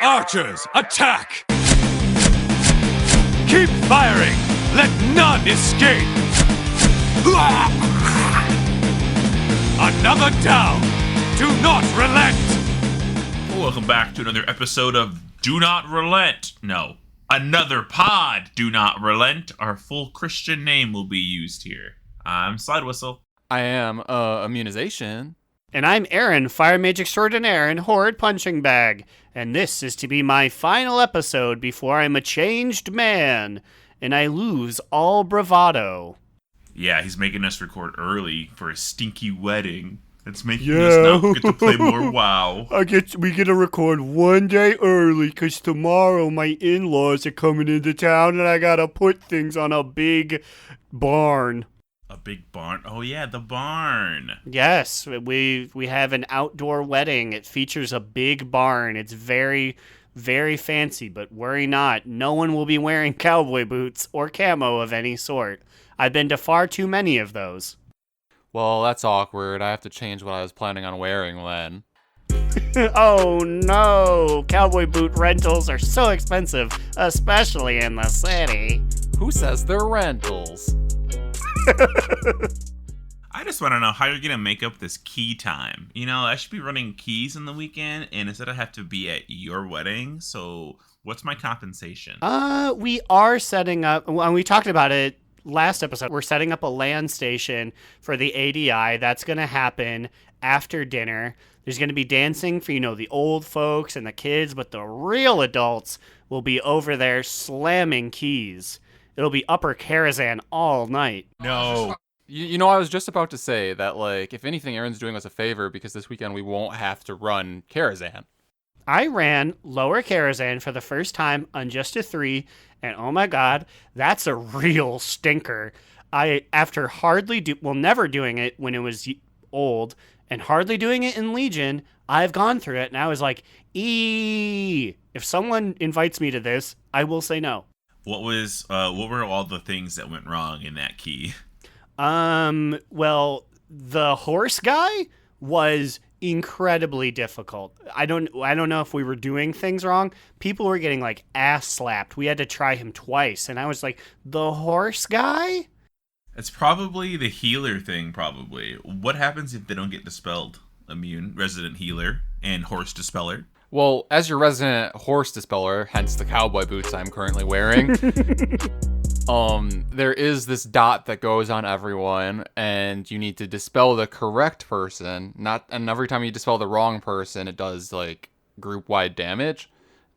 Archers, attack! Keep firing! Let none escape! Another down! Do not relent! Welcome back to another episode of Do Not Relent. No, another pod, Do Not Relent. Our full Christian name will be used here. I'm Sildewhistle. I am Immunization. And I'm Aaron, Fire Mage Extraordinaire and Horde Punching Bag. And this is to be my final episode before I'm a changed man and I lose all bravado. Yeah, he's making us record early for a stinky wedding. It's making us not get to play more WoW. We get to record one day early because tomorrow my in-laws are coming into town and I gotta put things on a big barn. A big barn? Oh yeah, the barn. Yes, we have an outdoor wedding. It features a big barn. It's very, very fancy, but worry not. No one will be wearing cowboy boots or camo of any sort. I've been to far too many of those. Well, that's awkward. I have to change what I was planning on wearing then. Oh no! Cowboy boot rentals are so expensive, especially in the city. Who says they're rentals? I just want to know how you're going to make up this key time. You know, I should be running keys in the weekend, and instead I have to be at your wedding, so what's my compensation? We are setting up, and we talked about it last episode, we're setting up a land station for the ADI. That's going to happen after dinner. There's going to be dancing for, the old folks and the kids, but the real adults will be over there slamming keys. It'll be Upper Karazhan all night. No. I was just about to say that, if anything, Aaron's doing us a favor because this weekend we won't have to run Karazhan. I ran Lower Karazhan for the first time on just a 3, and oh my god, that's a real stinker. After never doing it when it was old, and hardly doing it in Legion, I've gone through it, and I was like, if someone invites me to this, I will say no. What were all the things that went wrong in that key? Well, the horse guy was incredibly difficult. I don't know if we were doing things wrong. People were getting ass slapped. We had to try him twice, and I was like, the horse guy? It's probably the healer thing, probably. What happens if they don't get dispelled? Immune, resident healer, and horse dispeller? Well, as your resident horse dispeller, hence the cowboy boots I'm currently wearing, there is this dot that goes on everyone, and you need to dispel the correct person. And every time you dispel the wrong person, it does group-wide damage.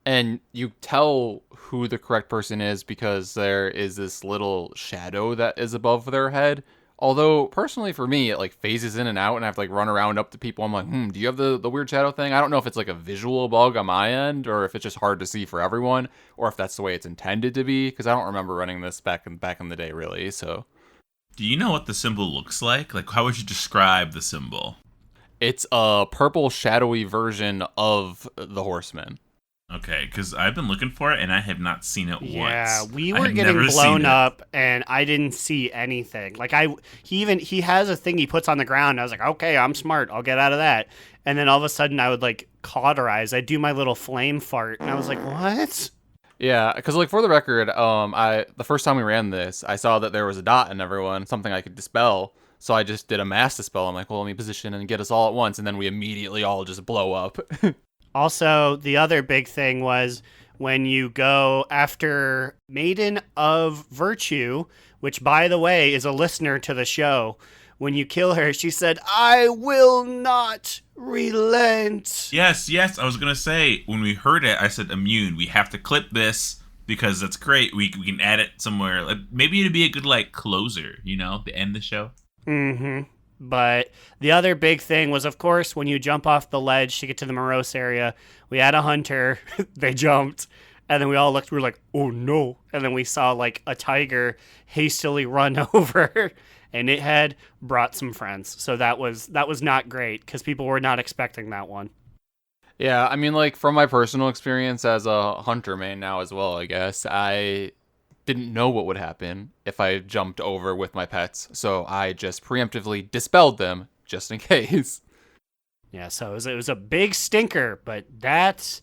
And you tell who the correct person is because there is this little shadow that is above their head. Although, personally, for me, it, phases in and out, and I have to, run around up to people. I'm like, do you have the weird shadow thing? I don't know if it's, a visual bug on my end, or if it's just hard to see for everyone, or if that's the way it's intended to be, because I don't remember running this back in the day, really, so. Do you know what the symbol looks like? How would you describe the symbol? It's a purple, shadowy version of the horseman. Okay, because I've been looking for it, and I have not seen it once. Yeah, we were getting blown up, and I didn't see anything. He has a thing he puts on the ground. I was like, okay, I'm smart. I'll get out of that. And then all of a sudden, I would, cauterize. I'd do my little flame fart, and I was like, what? Yeah, because, for the record, the first time we ran this, I saw that there was a dot in everyone, something I could dispel. So I just did a mass dispel. I'm like, well, let me position and get us all at once, and then we immediately all just blow up. Also, the other big thing was when you go after Maiden of Virtue, which, by the way, is a listener to the show. When you kill her, she said, I will not relent. Yes. I was going to say, when we heard it, I said, Immune, we have to clip this because that's great. We can add it somewhere. Maybe it'd be a good, closer, to end the show. Mm-hmm. But the other big thing was, of course, when you jump off the ledge to get to the Morose area, we had a hunter, they jumped, and then we all looked, we were like, oh no. And then we saw a tiger hastily run over, and it had brought some friends. So that was not great, because people were not expecting that one. Yeah, I mean, from my personal experience as a hunter main now as well, I guess, I didn't know what would happen if I jumped over with my pets, so I just preemptively dispelled them just in case. Yeah, so it was a big stinker, but that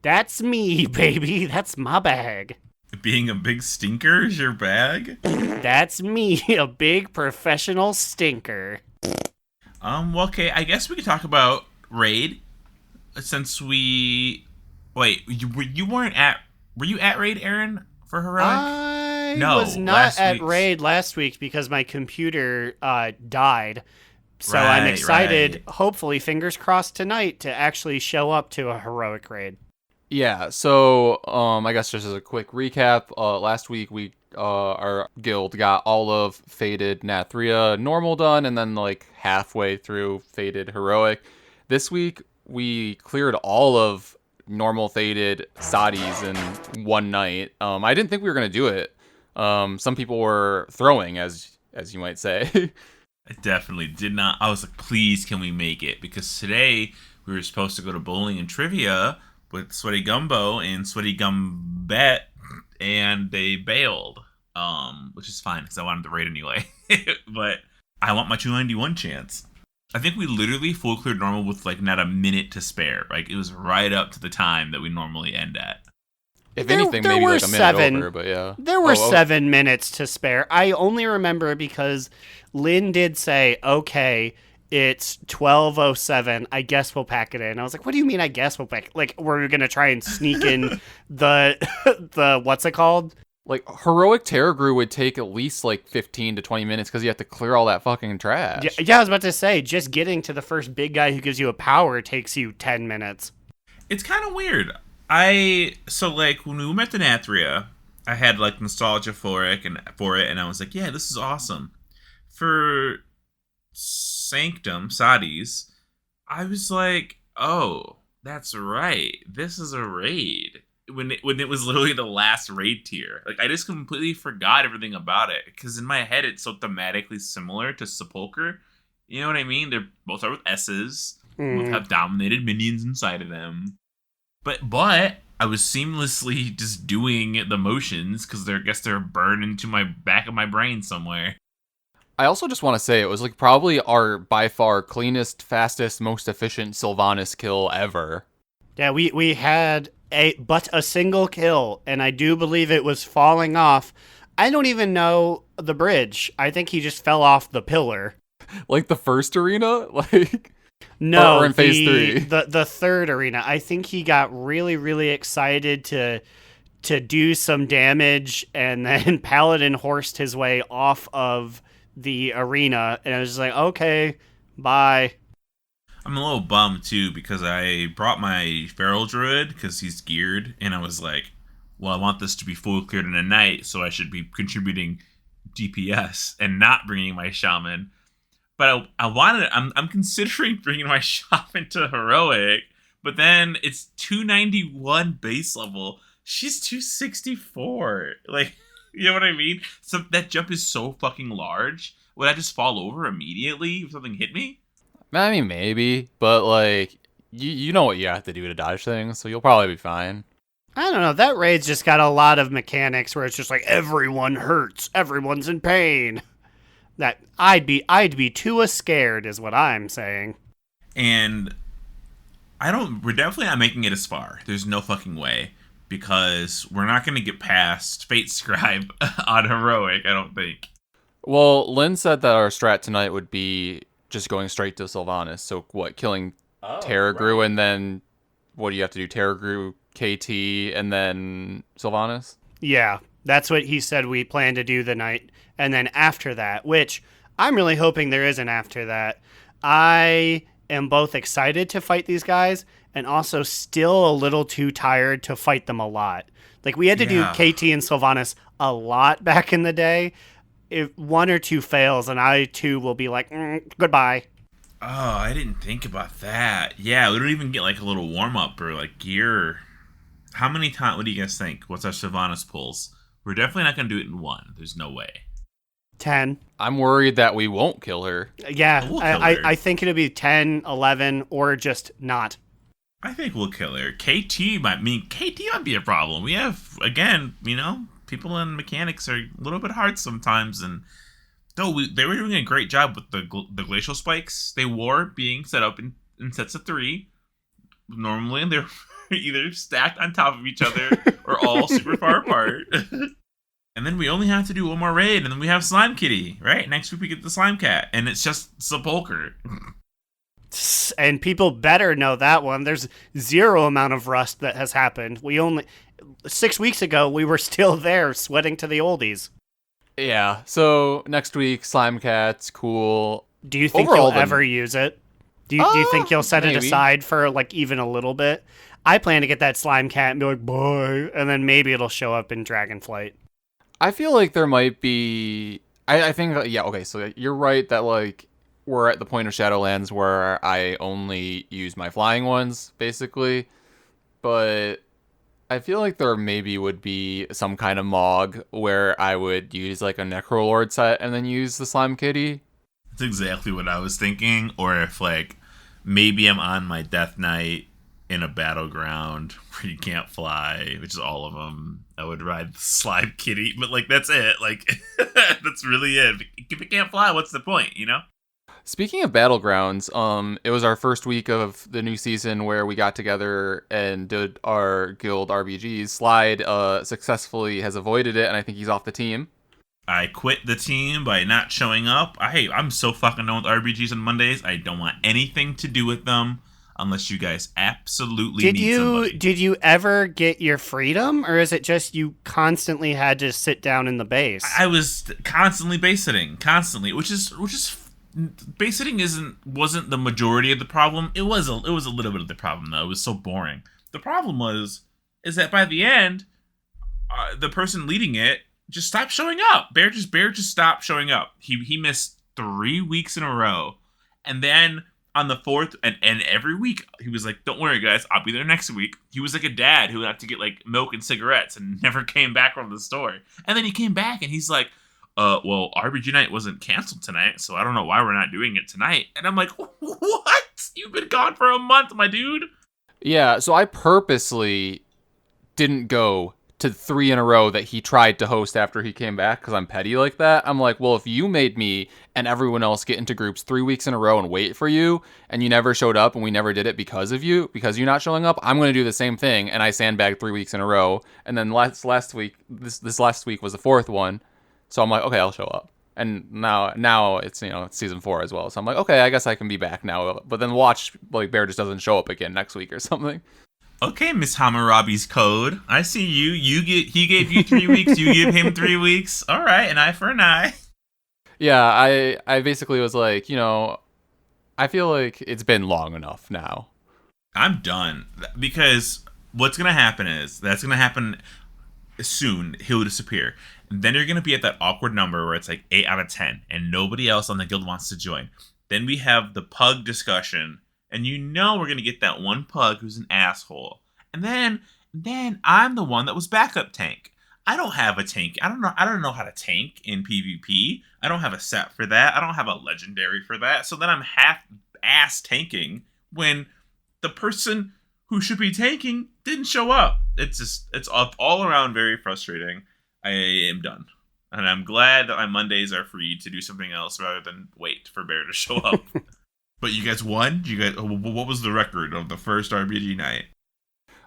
That's me, baby. That's my bag. Being a big stinker is your bag? That's me, a big professional stinker. Well, okay, I guess we could talk about Raid. Since we... Wait, you weren't at... Were you at Raid, Aaron, for Heroic? I No, was not at Raid last week because my computer died. So I'm excited, hopefully, fingers crossed tonight, to actually show up to a Heroic Raid. Yeah, so I guess just as a quick recap, last week we our guild got all of Fated Nathria normal done, and then like halfway through Fated Heroic. This week we cleared all of normal Fated Sadis in one night. I didn't think we were gonna do it. Some people were throwing, as you might say. I definitely did not. I was like, please, can we make it? Because today we were supposed to go to bowling and trivia with Sweaty Gumbo and Sweaty Gumbet, and they bailed, which is fine because I wanted to raid anyway. But I want my 291 chance. I think we literally full cleared normal with like not a minute to spare. Like it was right up to the time that we normally end at. If anything, maybe like a minute over, but yeah. There were 7 minutes to spare. I only remember because Lynn did say, okay, it's 12:07. I guess we'll pack it in. I was like, what do you mean I guess we'll pack it? Like, we're going to try and sneak in the what's it called? Like, Heroic Terror Brew would take at least like 15 to 20 minutes because you have to clear all that fucking trash. Yeah, I was about to say, just getting to the first big guy who gives you a power takes you 10 minutes. It's kind of weird. So like when we went to Nathria, I had like nostalgia for it, and I was like, yeah, this is awesome. For Sanctum Sadis, I was like, oh, that's right, this is a raid. When it was literally the last raid tier, like I just completely forgot everything about it because in my head it's so thematically similar to Sepulcher. You know what I mean? They're both start with S's, both have dominated minions inside of them. But I was seamlessly just doing the motions because I guess they're burned into my back of my brain somewhere. I also just want to say it was like probably our by far cleanest, fastest, most efficient Sylvanas kill ever. Yeah, we had but a single kill, and I do believe it was falling off. I don't even know the bridge. I think he just fell off the pillar. Like the first arena? Like... No, or in phase 3. The third arena. I think he got really, really excited to do some damage, and then Paladin horsed his way off of the arena, and I was just like, okay, bye. I'm a little bummed, too, because I brought my Feral Druid, because he's geared, and I was like, well, I want this to be full cleared in a night, so I should be contributing DPS and not bringing my Shaman. But I'm considering bringing my Shaman to Heroic, but then it's 291 base level. She's 264. Like, you know what I mean? So that jump is so fucking large. Would I just fall over immediately if something hit me? I mean, maybe, but like, you know what you have to do to dodge things, so you'll probably be fine. I don't know. That raid's just got a lot of mechanics where it's just like everyone hurts, everyone's in pain. That I'd be too scared is what I'm saying. And we're definitely not making it as far. There's no fucking way. Because we're not going to get past Fate Scribe on Heroic, I don't think. Well, Lynn said that our strat tonight would be just going straight to Sylvanas. So what, killing Terragru, right. And then what do you have to do? Terragru, KT, and then Sylvanas? Yeah, that's what he said we plan to do the night. And then after that, which I'm really hoping there is an after that. I am both excited to fight these guys and also still a little too tired to fight them a lot. Like, we had to do KT and Sylvanas a lot back in the day. If one or two fails, and I too will be like, goodbye. Oh, I didn't think about that. Yeah, we don't even get like a little warm up or like gear. How many times? What do you guys think? What's our Sylvanas pulls? We're definitely not going to do it in one. There's no way. 10. I'm worried that we won't kill her. Yeah, we'll kill her. I think it'll be 10, 11, or just not. I think we'll kill her. KT might be a problem. We have, again, people in mechanics are a little bit hard sometimes, and though they were doing a great job with the glacial spikes they wore being set up in sets of 3. Normally, they're either stacked on top of each other or all super far apart. And then we only have to do one more raid, and then we have Slime Kitty, right? Next week we get the Slime Cat, and it's just Sepulcher. And people better know that one. There's zero amount of rust that has happened. 6 weeks ago, we were still there, sweating to the oldies. Yeah, so next week, Slime Cat's cool. Do you think Overall, you'll ever use it? Do you think you'll set it maybe. aside for, like, even a little bit? I plan to get that Slime Cat and be like, bye, and then maybe it'll show up in Dragonflight. I feel like there might be... I think, yeah, okay, so you're right that, like, we're at the point of Shadowlands where I only use my flying ones, basically. But I feel like there maybe would be some kind of Mog where I would use, like, a Necrolord set and then use the Slime Kitty. That's exactly what I was thinking. Or if, like, maybe I'm on my Death Knight in a battleground where you can't fly, which is all of them, I would ride the Slime Kitty. But, like, that's it. Like, that's really it. If it can't fly, what's the point, you know? Speaking of battlegrounds, it was our first week of the new season where we got together and did our guild RBGs. Slide successfully has avoided it, and I think he's off the team. I quit the team by not showing up. I'm so fucking done with RBGs on Mondays. I don't want anything to do with them unless you guys absolutely need somebody. Did you ever get your freedom, or is it just you constantly had to sit down in the base? I was constantly base sitting, which is base sitting wasn't the majority of the problem. It was a little bit of the problem though. It was so boring. The problem is that by the end, the person leading it just stopped showing up. Bear just stopped showing up. He missed 3 weeks in a row, and then on the fourth and every week he was like, "Don't worry, guys, I'll be there next week." He was like a dad who had to get like milk and cigarettes and never came back from the store. And then he came back and he's like, well, RBG night wasn't canceled tonight, so I don't know why we're not doing it tonight. And I'm like, what? You've been gone for a month, my dude. Yeah, so I purposely didn't go to 3 in a row that he tried to host after he came back because I'm petty like that. I'm like, well, if you made me and everyone else get into groups 3 weeks in a row and wait for you, and you never showed up and we never did it because of you, because you're not showing up, I'm going to do the same thing. And I sandbagged 3 weeks in a row. And then last week, this last week was the 4th one. So I'm like, okay, I'll show up. And now it's, it's season 4 as well. So I'm like, okay, I guess I can be back now. But then watch, like, Bear just doesn't show up again next week or something. Okay, Miss Hammurabi's code. I see you. He gave you 3 weeks. You give him 3 weeks. All right, an eye for an eye. Yeah, I basically was like, I feel like it's been long enough now. I'm done. Because what's going to happen is, that's going to happen soon. He'll disappear. Then you're going to be at that awkward number where it's like 8 out of 10 and nobody else on the guild wants to join. Then we have the pug discussion, and we're going to get that one pug who's an asshole. And then I'm the one that was backup tank. I don't have a tank. I don't know how to tank in PvP. I don't have a set for that. I don't have a legendary for that. So then I'm half-ass tanking when the person who should be tanking didn't show up. It's all around very frustrating. I am done. And I'm glad that my Mondays are free to do something else rather than wait for Bear to show up. But you guys won? What was the record of the first RBG night?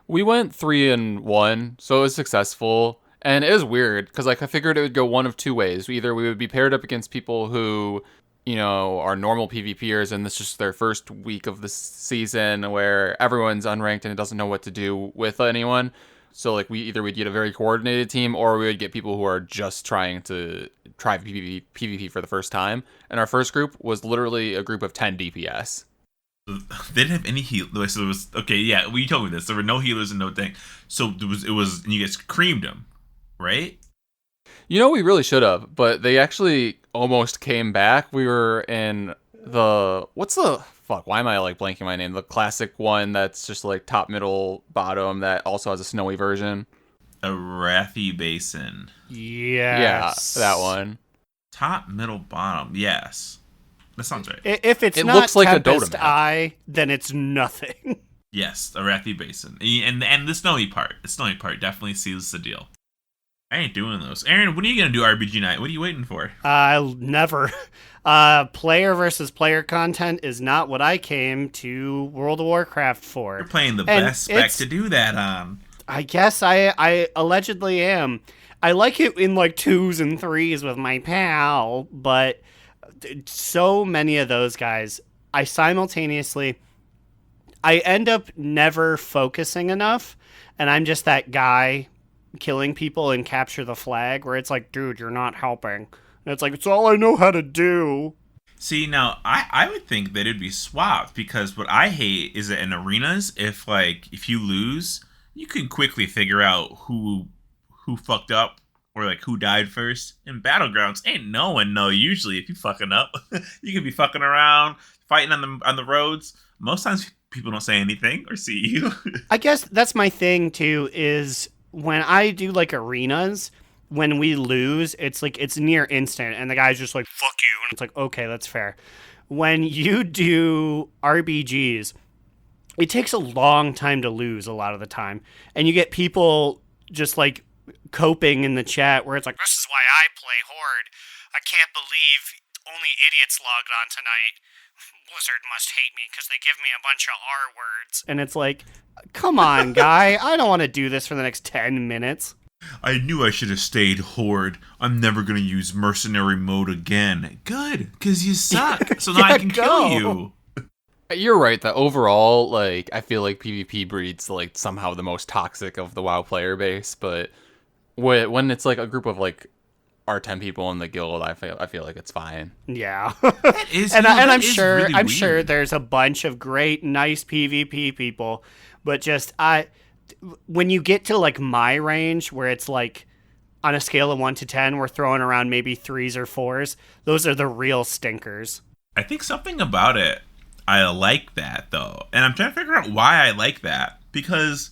We went 3-1, so it was successful. And it was weird, because I figured it would go one of two ways. Either we would be paired up against people who, are normal PvPers, and this is just their first week of the season where everyone's unranked and doesn't know what to do with anyone. So, like, we'd get a very coordinated team, or we would get people who are just trying to try PvP for the first time. And our first group was literally a group of 10 DPS. They didn't have any heal. So it was, okay, yeah, we told me this. There were no healers and no thing. So it was, and you guys creamed them, right? We really should have, but they actually almost came back. We were in why am I like blanking my name? The classic one that's just like top, middle, bottom that also has a snowy version. A Wrathy Basin. Yes. Yeah, that one. Top, middle, bottom. Yes. That sounds right. If it not looks like Tempest a Dota map. Eye, then it's nothing. Yes, a Wrathy Basin. And the snowy part. The snowy part definitely seals the deal. I ain't doing those. Aaron, when are you going to do RBG night? What are you waiting for? Never. Player versus player content is not what I came to World of Warcraft for. You're playing the And best spec to do that on. I guess I allegedly am. I like it in like 2s and 3s with my pal, but so many of those guys, I end up never focusing enough, and I'm just that guy killing people and capture the flag where it's like, dude, you're not helping. And it's like, it's all I know how to do. See, now, I would think that it'd be swapped, because what I hate is that in arenas, if you lose, you can quickly figure out who fucked up, or like who died first. In Battlegrounds, ain't no one know usually if you fucking up. You could be fucking around, fighting on the roads. Most times people don't say anything or see you. I guess that's my thing too, is when I do like arenas, when we lose, it's like it's near instant and the guy's just like, fuck you. And it's like, okay, that's fair. When you do RBGs, it takes a long time to lose a lot of the time. And you get people just like coping in the chat where it's like, this is why I play Horde. I can't believe only idiots logged on tonight. Blizzard must hate me because they give me a bunch of R words. And it's like, come on, guy. I don't want to do this for the next 10 minutes. I knew I should have stayed Horde. I'm never going to use mercenary mode again. Good, because you suck. So now I can kill you. You're right that overall, like, I feel like PvP breeds like somehow the most toxic of the WoW player base, but when it's like a group of like our 10 people in the guild, I feel like it's fine. Yeah. And I'm sure there's a bunch of great, nice PvP people, but just when you get to like my range where it's like on a scale of 1 to 10, we're throwing around maybe 3s or 4s. Those are the real stinkers. I think something about it, I like that though. And I'm trying to figure out why I like that, because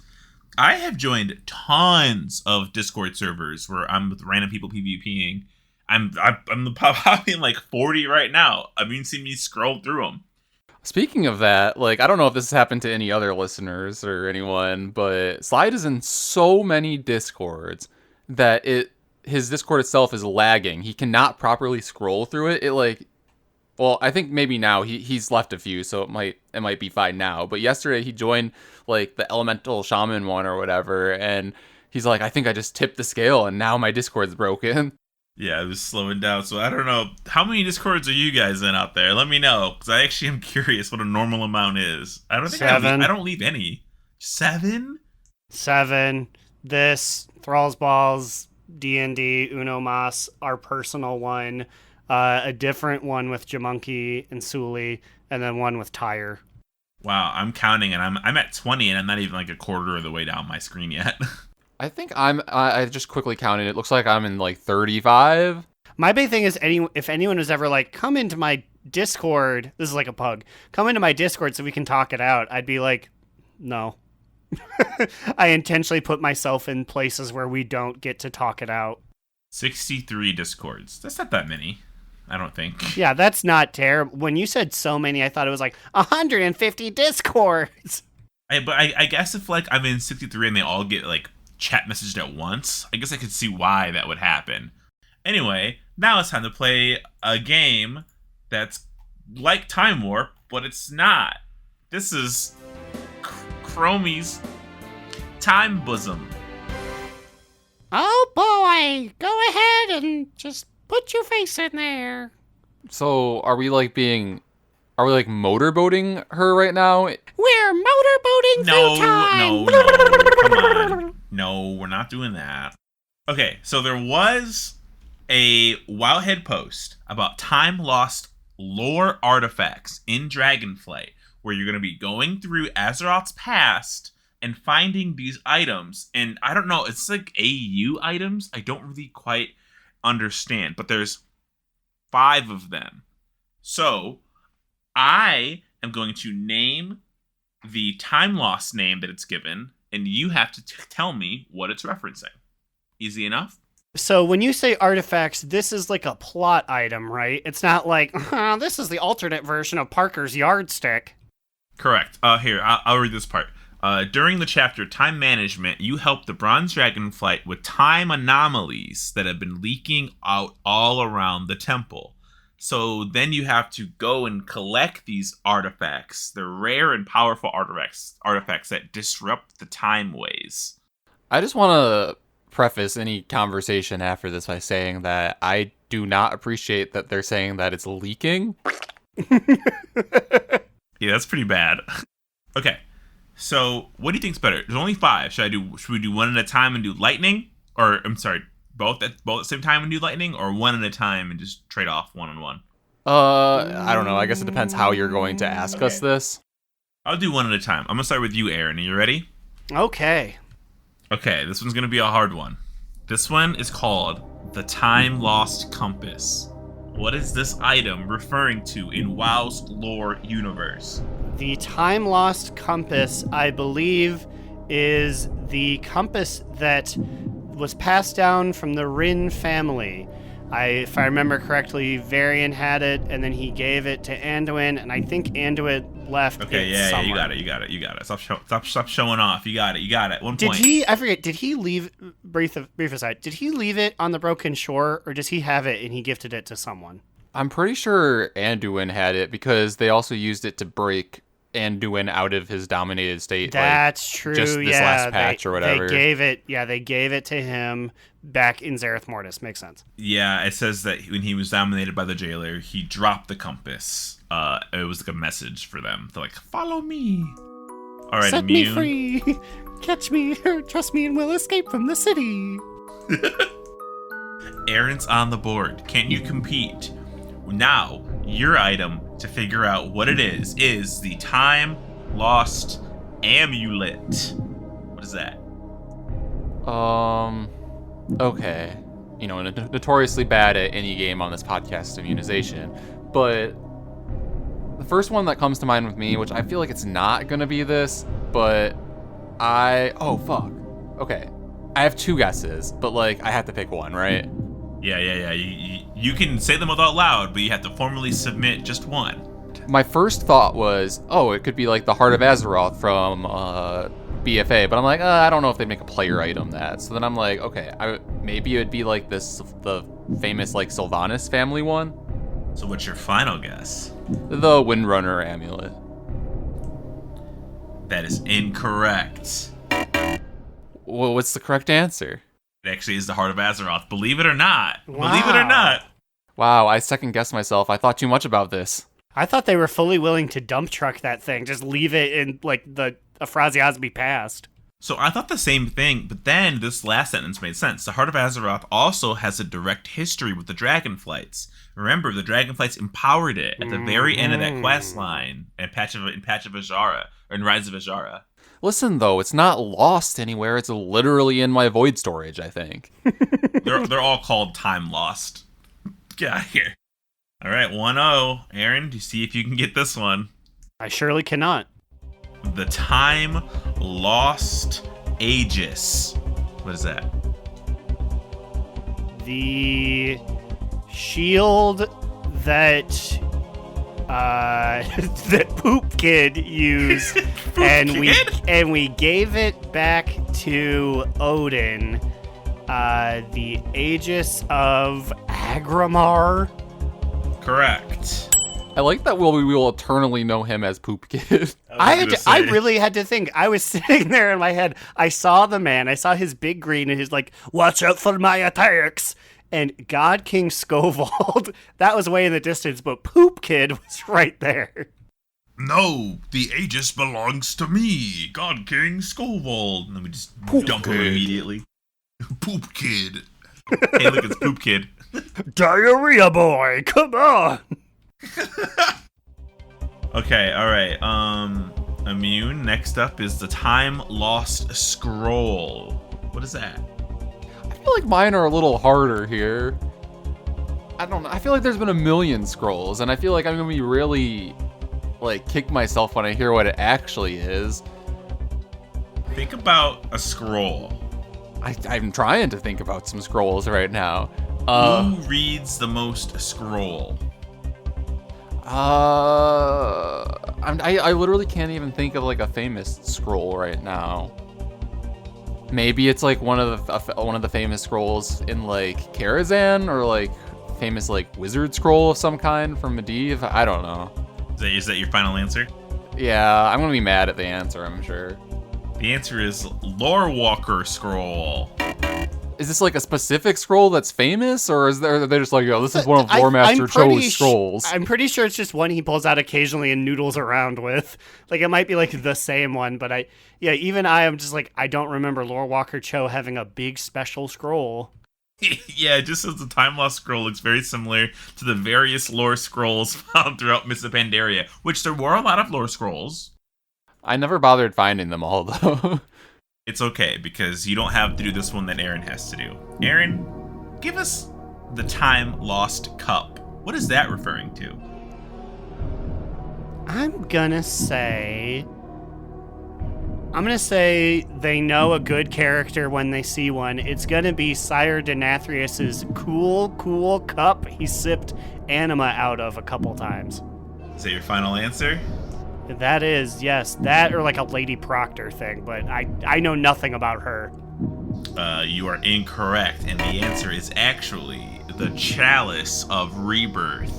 I have joined tons of Discord servers where I'm with random people PvPing. I'm probably in like 40 right now. I've even seen me scroll through them. Speaking of that, like, I don't know if this has happened to any other listeners or anyone, but Slide is in so many Discords that his Discord itself is lagging. He cannot properly scroll through it. Well, I think maybe now he's left a few, so it might be fine now. But yesterday he joined like the Elemental Shaman one or whatever, and he's like, I think I just tipped the scale, and now my Discord's broken. Yeah, it was slowing down. So I don't know. How many Discords are you guys in out there? Let me know, because I actually am curious what a normal amount is. I don't think 7. I don't leave any. 7? 7. This, Thrall's Balls, D&D, Uno Mas, our personal one, a different one with Jamunki and Suli, and then one with Tyre. Wow, I'm counting, and I'm at 20, and I'm not even like a quarter of the way down my screen yet. I think I just quickly counted. It looks like I'm in like 35. My big thing is if anyone was ever like, come into my Discord, this is like a pug, come into my Discord so we can talk it out, I'd be like, no. I intentionally put myself in places where we don't get to talk it out. 63 Discords. That's not that many, I don't think. Yeah, that's not terrible. When you said so many, I thought it was like 150 Discords. But I guess if like I'm in 63 and they all get like chat messaged at once, I guess I could see why that would happen. Anyway, now it's time to play a game that's like Time Warp, but it's not. This is Chromie's Time Bosom. Oh boy, go ahead and just put your face in there. So are we motorboating her right now? We're motorboating through time. No, come on. No, we're not doing that. Okay, so there was a Wildhead post about time lost lore artifacts in Dragonflight, where you're going to be going through Azeroth's past and finding these items. And I don't know, it's like AU items. I don't really quite understand, but there's 5 of them. So I am going to name the time lost name that it's given, and you have to tell me what it's referencing. Easy enough? So when you say artifacts, this is like a plot item, right? It's not like, this is the alternate version of Parker's yardstick. Correct. Here, I'll read this part. During the chapter Time Management, you help the Bronze Dragonflight with time anomalies that have been leaking out all around the temple. So then you have to go and collect these artifacts. They're rare and powerful artifacts that disrupt the time ways. I just want to preface any conversation after this by saying that I do not appreciate that they're saying that it's leaking. Yeah, that's pretty bad. Okay, so what do you think's better? There's only 5. Should we do one at a time and do lightning? Or, I'm sorry, both at the same time and do lightning? Or one at a time and just trade off one-on-one? I don't know. I guess it depends how you're going to ask us this. I'll do one at a time. I'm going to start with you, Aaron. Are you ready? Okay. Okay, this one's going to be a hard one. This one is called the Time Lost Compass. What is this item referring to in WoW's lore universe? The Time Lost Compass, I believe, is the compass that was passed down from the Rin family. If I remember correctly, Varian had it, and then he gave it to Anduin, and I think Anduin left. Okay, yeah, you got it. Stop showing off. You got it. 1 point. Did he leave, brief aside, did he leave it on the Broken Shore, or does he have it and he gifted it to someone? I'm pretty sure Anduin had it because they also used it to break Anduin out of his dominated state. That's true. Just this last patch or whatever. They gave it to him back in Zareth Mortis. Makes sense. Yeah, it says that when he was dominated by the jailer, he dropped the compass. It was like a message for them. They're like, follow me. All right, Set Immune. me free. Catch me, or trust me, and we'll escape from the city. Aaron's on the board. Can you compete? Now, your item to figure out what it is the Time Lost Amulet. What is that? Okay. You know, notoriously bad at any game on this podcast, Immunization. But the first one that comes to mind with me, which I feel like it's not going to be this, but oh, fuck. Okay. I have 2 guesses, but, like, I have to pick one, right? Yeah. You can say them out loud, but you have to formally submit just one. My first thought was, it could be like the Heart of Azeroth from BFA, but I'm like, I don't know if they'd make a player item that. So then I'm like, okay, maybe it would be like the famous like Sylvanas family one. So what's your final guess? The Windrunner amulet. That is incorrect. Well, what's the correct answer? It actually is the Heart of Azeroth. Believe it or not. Wow. Believe it or not. Wow, I second guessed myself. I thought too much about this. I thought they were fully willing to dump truck that thing, just leave it in like the Afrazi Osby past. So I thought the same thing, but then this last sentence made sense. The Heart of Azeroth also has a direct history with the Dragonflights. Remember, the Dragonflights empowered it at the very end of that quest line in Patch of Azara, or in Rise of Azara. Listen, though, it's not lost anywhere. It's literally in my void storage, I think. They're all called Time Lost. Get out of here. All right, 1-0. Aaron, do you see if you can get this one? I surely cannot. The Time Lost Aegis. What is that? The shield that that Poop Kid used, and we gave it back to Odin. The Aegis of Agramar. Correct. I like that we will eternally know him as Poop Kid. I really had to think. I was sitting there in my head. I saw the man. I saw his big green, and he's like, "Watch out for my attacks." And God King Skovald, that was way in the distance, but Poop Kid was right there. No, the Aegis belongs to me, God King Skovald. And then we just Poop dump him Kid. immediately. Poop Kid. Hey, look, it's Poop Kid. Diarrhea boy, come on. Okay, alright. Immune. Next up is the Time Lost Scroll. What is that? I feel like mine are a little harder here. I don't know. I feel like there's been a million scrolls, and I feel like I'm gonna be really, like, kick myself when I hear what it actually is. Think about a scroll. I'm trying to think about some scrolls right now. Who reads the most scroll? I I literally can't even think of like a famous scroll right now. Maybe it's like one of the famous scrolls in like Karazhan, or like famous like wizard scroll of some kind from Medivh. I don't know. Is that your final answer? Yeah, I'm gonna be mad at the answer, I'm sure. The answer is Lore Walker Scroll. Is this like a specific scroll that's famous, or they're just like, yo, this is one of Lore Master Cho's scrolls? I'm pretty sure it's just one he pulls out occasionally and noodles around with. Like, it might be like the same one, but even I am just like, I don't remember Lore Walker Cho having a big special scroll. Yeah, just as the Time Lost Scroll looks very similar to the various lore scrolls found throughout Mists of Pandaria, which there were a lot of lore scrolls. I never bothered finding them all, though. It's okay, because you don't have to do this one that Aaron has to do. Aaron, give us the Time Lost Cup. What is that referring to? I'm gonna say they know a good character when they see one. It's gonna be Sire Denathrius's cool cup he sipped anima out of a couple times. Is that your final answer? That is, yes. That or like a Lady Proctor thing, but I know nothing about her. You are incorrect, and the answer is actually the Chalice of Rebirth.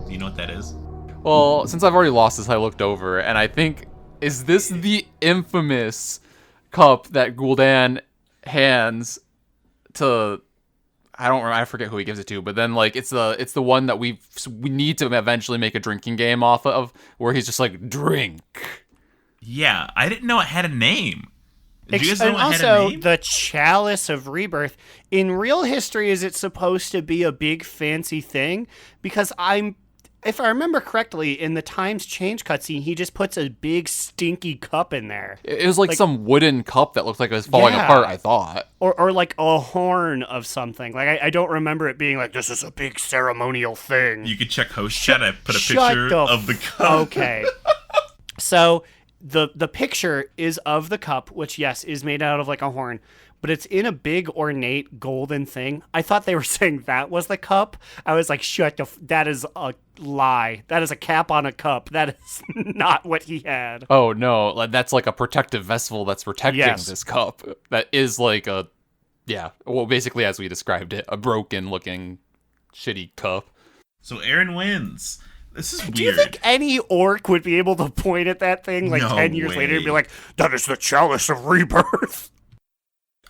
Do you know what that is? Well, since I've already lost this, I looked over, and I think, is this the infamous cup that Gul'dan hands to... I don't remember, I forget who he gives it to, but then like it's the one that we need to eventually make a drinking game off of, where he's just like, drink. Yeah, I didn't know it had a name. Did you guys know And it had a also, name? the Chalice of Rebirth, in real history, is it supposed to be a big fancy thing? Because if I remember correctly, in the Times Change cutscene, he just puts a big stinky cup in there. It was like some wooden cup that looked like it was falling apart, I thought. Or like a horn of something. Like, I don't remember it being like, this is a big ceremonial thing. You could check host chat. I put a picture of the cup. Okay. So the picture is of the cup, which, yes, is made out of like a horn, but it's in a big ornate golden thing. I thought they were saying that was the cup. I was like, that is a lie. That is a cap on a cup. That is not what he had. Oh no, that's like a protective vessel that's protecting this cup. That is like basically as we described it, a broken looking shitty cup. So Aaron wins. This is weird. Do you think any orc would be able to point at that thing like No 10 years later and be way. like, that is the Chalice of Rebirth?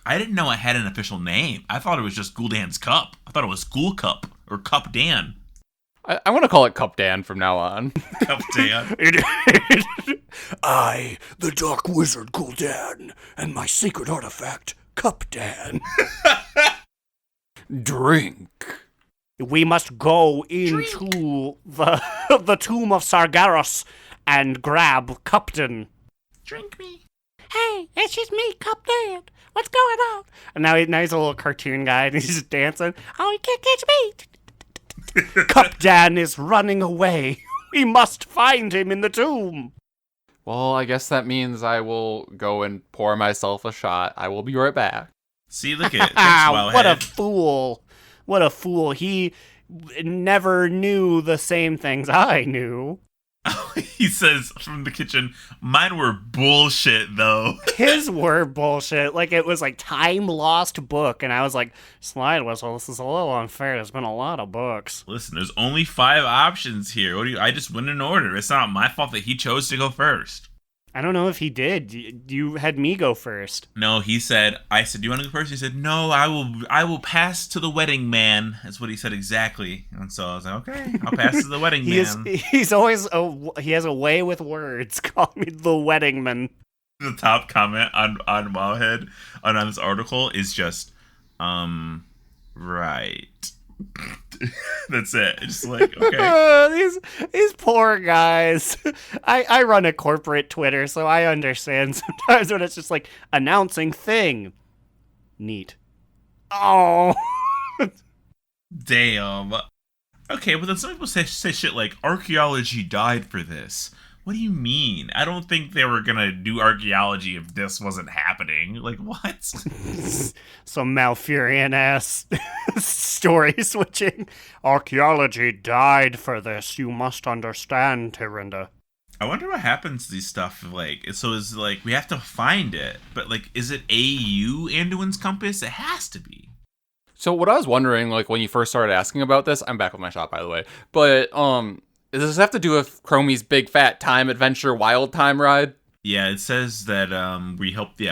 I didn't know it had an official name. I thought it was just Gul'dan's Cup. I thought it was Ghoul Cup or Cup Dan. I want to call it Cup Dan from now on. Cup Dan. I, the Dark Wizard Gul'dan, and my secret artifact, Cup Dan. Drink. We must go into the tomb of Sargeras and grab Cupdan. Drink me. Hey, it's just me, Cupdan. What's going on? And now he's a little cartoon guy, and he's just dancing. Oh, he can't catch me. Cupdan is running away. We must find him in the tomb. Well, I guess that means I will go and pour myself a shot. I will be right back. See, look at it. Thanks, What a Wowhead. fool. What a fool. He never knew the same things I knew. He says from the kitchen, mine were bullshit, though. His were bullshit. Like, it was like time lost book. And I was like, Sildewhistle, this is a little unfair. There's been a lot of books. Listen, there's only 5 options here. I just went in order. It's not my fault that he chose to go first. I don't know if he did. You had me go first. No, I said, do you want to go first? He said, no, I will pass to the wedding man. That's what he said exactly. And so I was like, okay, I'll pass to the wedding man. He's always, he has a way with words. Call me the wedding man. The top comment on Wowhead on this article is just, right. That's it. It's like, okay. These poor guys. I run a corporate Twitter, so I understand sometimes when it's just like announcing thing. Neat. Oh. Damn. Okay, but then some people say shit like archaeology died for this. What do you mean? I don't think they were gonna do archaeology if this wasn't happening. Like, what? Some Malfurion ass story switching. Archaeology died for this. You must understand, Tyrinda. I wonder what happens to these stuff. Like, so is like we have to find it, but like, is it AU Anduin's compass? It has to be. So what I was wondering, like when you first started asking about this, I'm back with my shot by the way. But does this have to do with Chromie's big fat time adventure wild time ride? Yeah, it says that we help the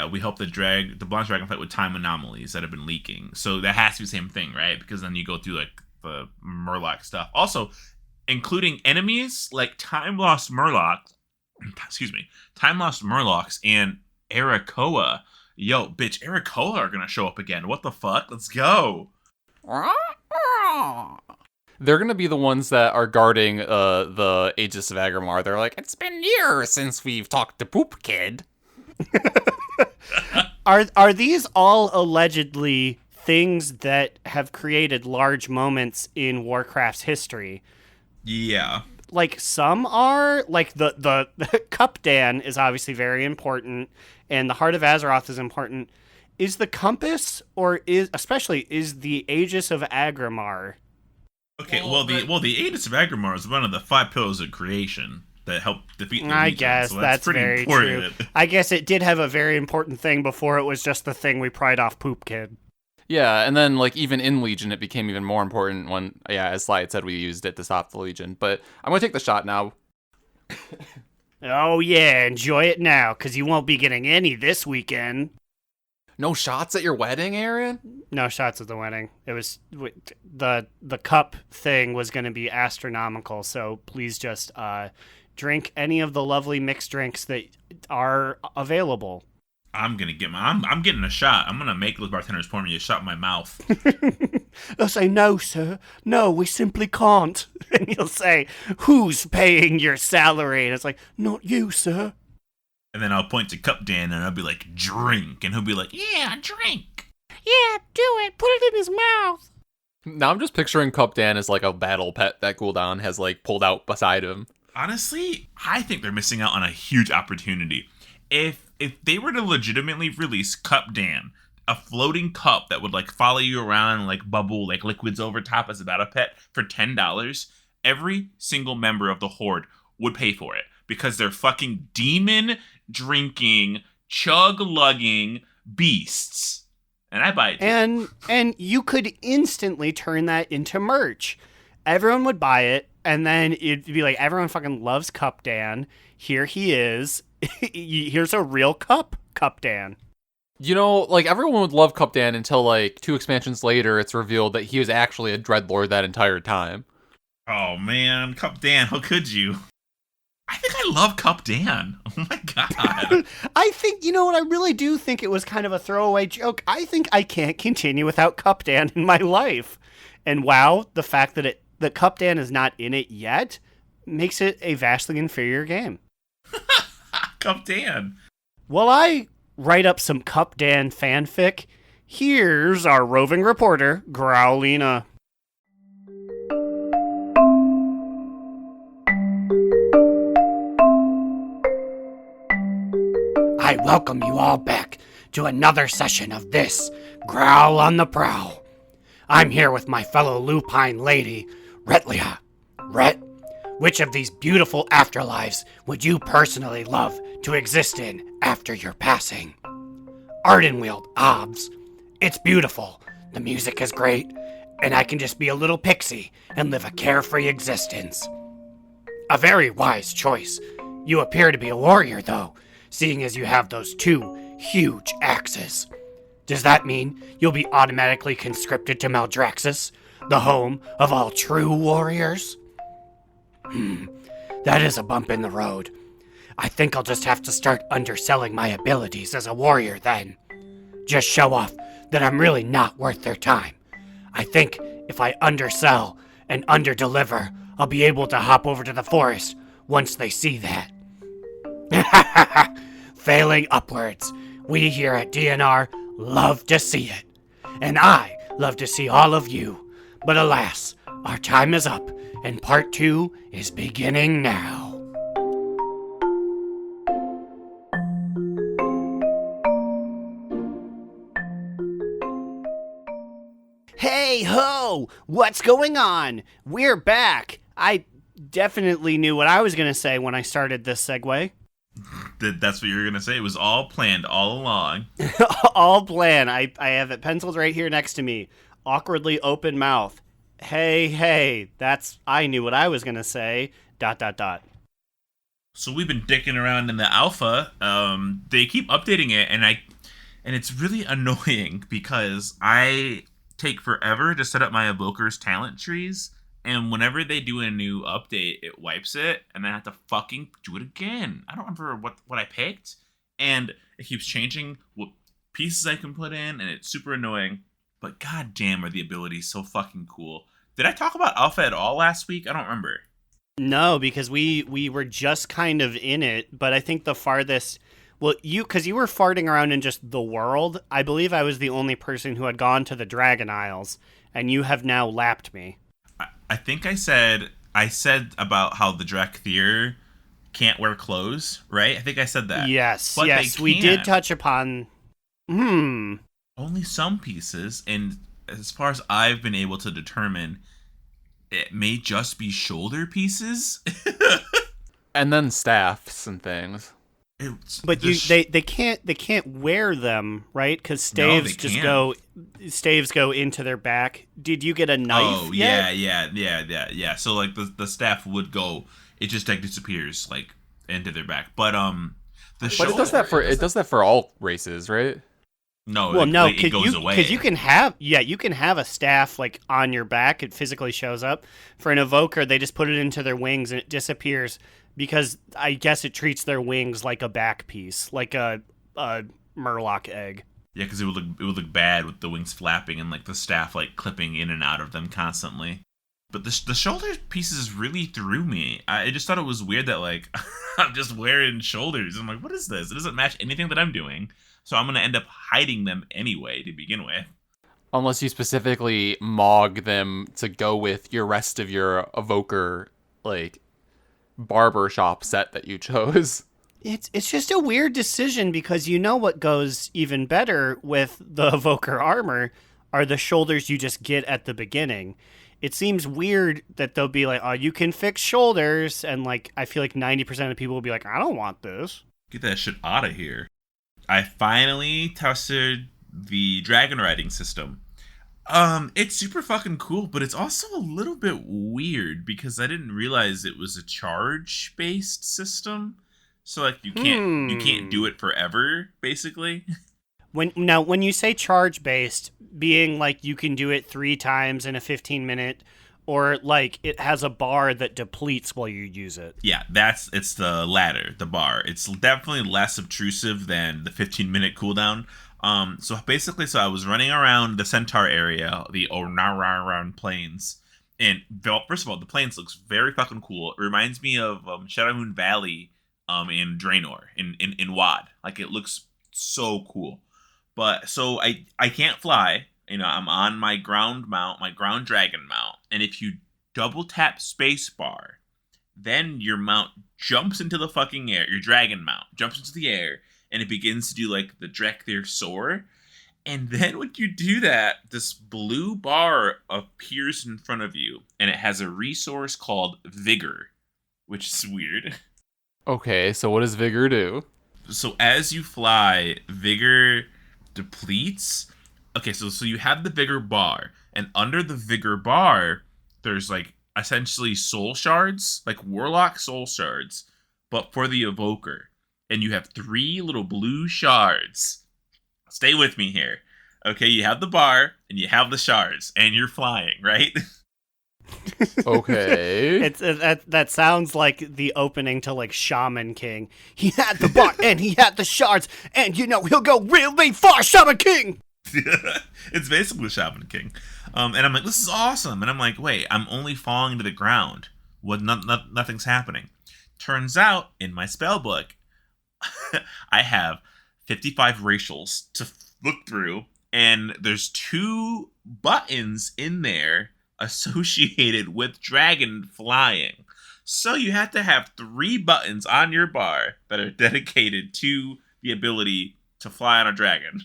Bronze Dragon fight with time anomalies that have been leaking. So that has to be the same thing, right? Because then you go through like the Murloc stuff. Also, including enemies like Time Lost Murlocs, and Arakoa. Yo, bitch, Arakoa are gonna show up again. What the fuck? Let's go. They're gonna be the ones that are guarding the Aegis of Agrimar. They're like, it's been years since we've talked to Poop Kid. Are these all allegedly things that have created large moments in Warcraft's history? Yeah. Like some are, like the Cupdan is obviously very important, and the Heart of Azeroth is important. Is the compass, or is the Aegis of Agrimar? Okay, the Aegis of Agrimar is one of the 5 pillars of creation that help defeat the I Legion, guess so that's pretty very important. true. I guess it did have a very important thing before it was just the thing we pried off Poop Kid. Yeah, and then like even in Legion, it became even more important when, as Slide said, we used it to stop the Legion. But I'm gonna take the shot now. Oh yeah, enjoy it now, because you won't be getting any this weekend. No shots at your wedding, Aaron? No shots at the wedding. It was the cup thing was going to be astronomical, so please just drink any of the lovely mixed drinks that are available. I'm getting a shot. I'm gonna make those bartenders pour me a shot in my mouth. They'll say, "No, sir. No, we simply can't." And you'll say, "Who's paying your salary?" And it's like, "Not you, sir." And then I'll point to Cup Dan and I'll be like, drink. And he'll be like, yeah, drink. Yeah, do it. Put it in his mouth. Now I'm just picturing Cup Dan as like a battle pet that Gul'dan has like pulled out beside him. Honestly, I think they're missing out on a huge opportunity. If they were to legitimately release Cup Dan, a floating cup that would like follow you around and like bubble like liquids over top as a battle pet for $10, every single member of the Horde would pay for it. Because they're fucking demon drinking, chug lugging beasts. And I buy it too. And you could instantly turn that into merch. Everyone would buy it, and then it'd be like, everyone fucking loves Cup Dan. Here he is. Here's a real Cup Dan. You know, like everyone would love Cup Dan until like 2 expansions later it's revealed that he was actually a Dreadlord that entire time. Oh man, Cup Dan, how could you? I think I love Cup Dan. Oh my god. I think, you know what, I really do think it was kind of a throwaway joke. I think I can't continue without Cup Dan in my life. And wow, the fact that the Cup Dan is not in it yet makes it a vastly inferior game. Cup Dan. While I write up some Cup Dan fanfic, here's our roving reporter, Growlina. I welcome you all back to another session of this Growl on the Prowl. I'm here with my fellow lupine lady, Retlia. Ret, which of these beautiful afterlives would you personally love to exist in after your passing? Ardenweald, Obs. It's beautiful, the music is great, and I can just be a little pixie and live a carefree existence. A very wise choice. You appear to be a warrior, though, seeing as you have those 2 huge axes. Does that mean you'll be automatically conscripted to Maldraxxus, the home of all true warriors? That is a bump in the road. I think I'll just have to start underselling my abilities as a warrior then. Just show off that I'm really not worth their time. I think if I undersell and underdeliver, I'll be able to hop over to the forest once they see that. Failing upwards. We here at DNR love to see it. And I love to see all of you. But alas, our time is up, and part 2 is beginning now. Hey ho! What's going on? We're back. definitely knew what I was going to say when I started this segue. That's what you were gonna say. It was all planned all along. All planned. I have it penciled right here next to me. Awkwardly open mouth. Hey, I knew what I was going to say. ... So we've been dicking around in the alpha. They keep updating it, and it's really annoying because I take forever to set up my evoker's talent trees, and whenever they do a new update, it wipes it, and I have to fucking do it again. I don't remember what I picked, and it keeps changing what pieces I can put in, and it's super annoying. But goddamn, are the abilities so fucking cool. Did I talk about alpha at all last week? I don't remember. No, because we were just kind of in it, but I think the farthest... Well, because you were farting around in just the world, I believe I was the only person who had gone to the Dragon Isles, and you have now lapped me. I think I said about how the Drakthir can't wear clothes, right? I think I said that. Yes, but we did touch upon... Only some pieces, and as far as I've been able to determine, it may just be shoulder pieces. And then staffs and things. But they can't wear them, right? Because staves staves go into their back. Did you get a knife? Oh yet? yeah. So like the staff would go, it just like disappears like into their back. But it does that for all races, right? No, well, no, it goes away. Because you can have a staff like on your back. It physically shows up. For an evoker, they just put it into their wings and it disappears. Because I guess it treats their wings like a back piece, like a Murloc egg. Yeah, because it would look bad with the wings flapping and like the staff like clipping in and out of them constantly. But the shoulder pieces really threw me. I just thought it was weird that like I'm just wearing shoulders. I'm like, what is this? It doesn't match anything that I'm doing. So I'm gonna end up hiding them anyway to begin with. Unless you specifically mog them to go with your rest of your evoker like barbershop set that you chose. It's just a weird decision because you know what goes even better with the evoker armor are the shoulders you just get at the beginning. It seems weird that they'll be like, oh, you can fix shoulders, and like I feel like 90% of people will be like, I don't want this. Get that shit out of here. I finally tested the dragon riding system. It's super fucking cool, but it's also a little bit weird because I didn't realize it was a charge-based system. So like you can't do it forever, basically. When you say charge-based, being like you can do it 3 times in a 15-minute, or like it has a bar that depletes while you use it. Yeah, it's the latter, the bar. It's definitely less obtrusive than the 15-minute cooldown. So I was running around the Centaur area, the Ornararan Plains, and first of all, the plains looks very fucking cool. It reminds me of Shadowmoon Valley, in Draenor, in WoD. Like it looks so cool. But so I can't fly. You know, I'm on my ground mount, my ground dragon mount, and if you double tap spacebar, then your mount jumps into the fucking air. Your dragon mount jumps into the air. And it begins to do like the Drakthir soar. And then when you do that, this blue bar appears in front of you. And it has a resource called Vigor, which is weird. Okay, so what does Vigor do? So as you fly, Vigor depletes. Okay, so you have the Vigor bar. And under the Vigor bar, there's like essentially soul shards, like Warlock soul shards, but for the Evoker. And you have 3 little blue shards. Stay with me here. Okay, you have the bar, and you have the shards, and you're flying, right? Okay. That sounds like the opening to like Shaman King. He had the bar, and he had the shards, and you know he'll go really far, Shaman King! It's basically Shaman King. And I'm like, this is awesome. And I'm like, wait, I'm only falling to the ground. Nothing's happening. Turns out, in my spell book, I have 55 racials to look through, and there's 2 buttons in there associated with dragon flying. So you have to have 3 buttons on your bar that are dedicated to the ability to fly on a dragon.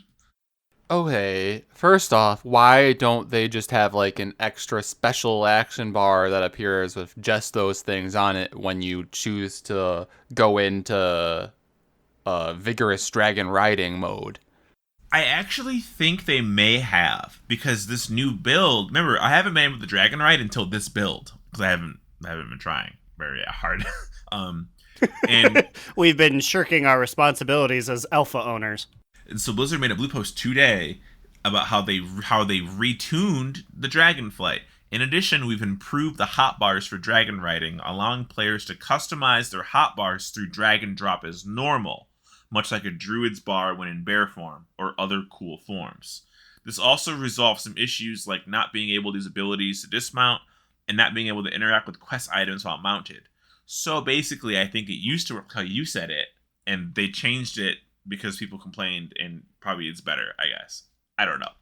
Okay, first off, why don't they just have like an extra special action bar that appears with just those things on it when you choose to go into vigorous dragon riding mode? I actually think they may have, because this new build. Remember, I haven't been able to dragon ride until this build because I haven't been trying very hard. um, and We've been shirking our responsibilities as alpha owners. And so Blizzard made a blue post today about how they retuned the Dragonflight. In addition, we've improved the hotbars for dragon riding, allowing players to customize their hotbars through drag and drop as normal, much like a druid's bar when in bear form, or other cool forms. This also resolves some issues like not being able to use abilities to dismount, and not being able to interact with quest items while mounted. So basically, I think it used to work how you said it, and they changed it because people complained, and probably it's better, I guess. I don't know.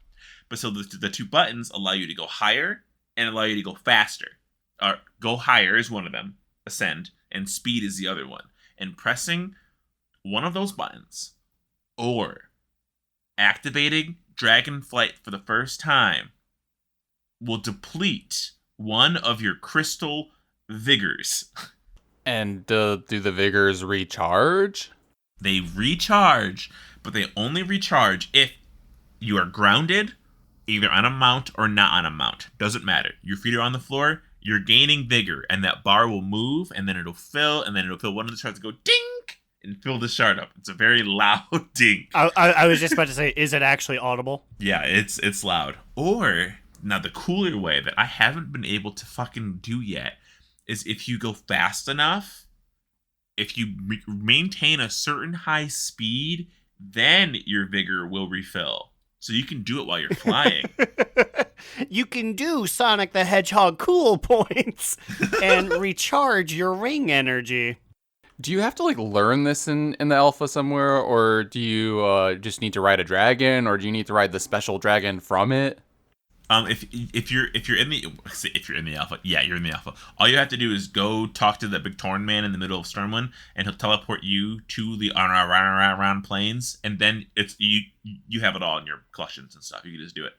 But so the two buttons allow you to go higher and allow you to go faster. Go higher is one of them, ascend, and speed is the other one. And pressing one of those buttons or activating Dragonflight for the first time will deplete one of your crystal vigors. And do the vigors recharge? They recharge, but they only recharge if you are grounded, either on a mount or not on a mount. Doesn't matter. Your feet are on the floor, you're gaining vigor, and that bar will move, and then it'll fill, and then it'll fill one of the shards and go ding, and fill the shard up. It's a very loud ding. I was just about to say, is it actually audible? Yeah, it's loud. Or, now the cooler way that I haven't been able to fucking do yet is if you go fast enough, if you maintain a certain high speed, then your vigor will refill. So you can do it while you're flying. You can do Sonic the Hedgehog cool points and recharge your ring energy. Do you have to like learn this in the alpha somewhere, or do you just need to ride a dragon, or do you need to ride the special dragon from it? If you're in the alpha, yeah, you're in the alpha. All you have to do is go talk to that big Torn man in the middle of Stormwind, and he'll teleport you to the around plains, and then it's you have it all in your collections and stuff. You can just do it.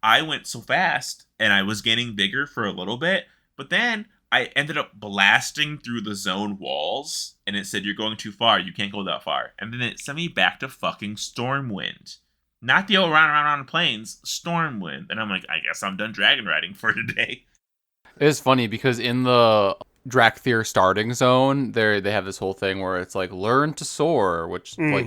I went so fast, and I was gaining vigor for a little bit, but then I ended up blasting through the zone walls, and it said you're going too far. You can't go that far, and then it sent me back to fucking Stormwind. Not the old around plains, Stormwind. And I'm like, I guess I'm done dragon riding for today. It's funny because in the Drakthir starting zone, they have this whole thing where it's like learn to soar, which like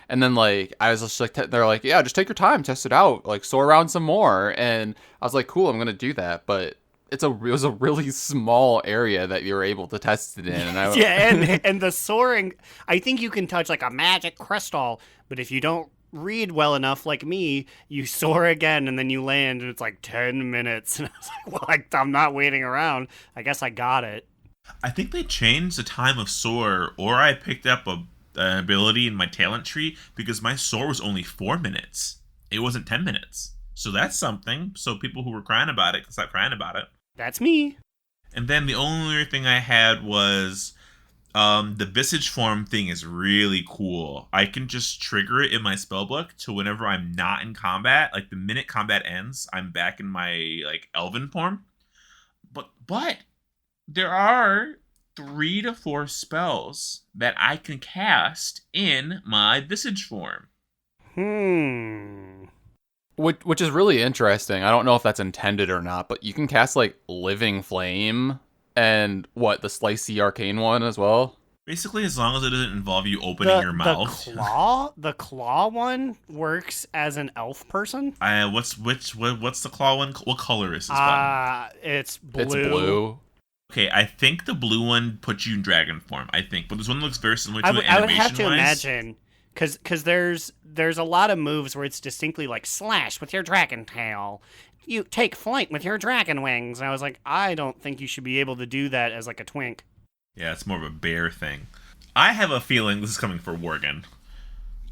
and then like I was just like they're like, yeah, just take your time, test it out, like soar around some more, and I was like, cool, I'm gonna do that, but it was a really small area that you were able to test it in, and and the soaring, I think you can touch like a magic crystal, but if you don't read well enough like me, you soar again and then you land and it's like 10 minutes, and I was like, well, I'm not waiting around, I guess I got it. I think they changed the time of soar, or I picked up an ability in my talent tree, because my soar was only 4 minutes. It wasn't 10 minutes, so that's something. So people who were crying about it can stop crying about it. That's me. And then the only other thing I had was the visage form thing is really cool. I can just trigger it in my spellbook to whenever I'm not in combat. Like the minute combat ends, I'm back in my like elven form. But there are 3 to 4 spells that I can cast in my visage form. Which is really interesting. I don't know if that's intended or not, but you can cast like Living Flame and the Slicey Arcane one as well. Basically, as long as it doesn't involve you opening your mouth. The claw one works as an elf person. What's the claw one? What color is this button? It's blue. It's blue. Okay, I think the blue one puts you in dragon form. I think, but this one looks very similar to it I would have animation-wise. to imagine, because there's a lot of moves where it's distinctly like slash with your dragon tail. You take flight with your dragon wings. And I was like, I don't think you should be able to do that as like a twink. Yeah, it's more of a bear thing. I have a feeling this is coming for Worgen.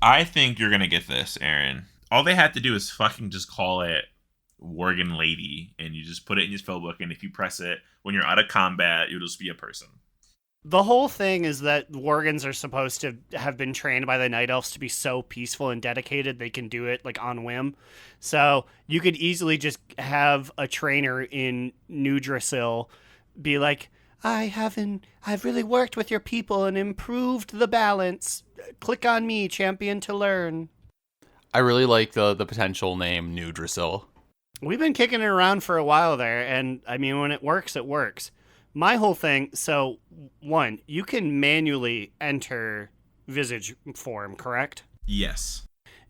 I think you're going to get this, Aaron. All they have to do is fucking just call it Worgen Lady, and you just put it in your spellbook, and if you press it when you're out of combat, you'll just be a person. The whole thing is that Worgans are supposed to have been trained by the Night Elves to be so peaceful and dedicated they can do it like on whim. So you could easily just have a trainer in Nudrasil be like, I've really worked with your people and improved the balance. Click on me, champion to learn. I really like the potential name Nudrasil. We've been kicking it around for a while there, and I mean, when it works, it works. My whole thing, so, one, you can manually enter visage form, correct? Yes.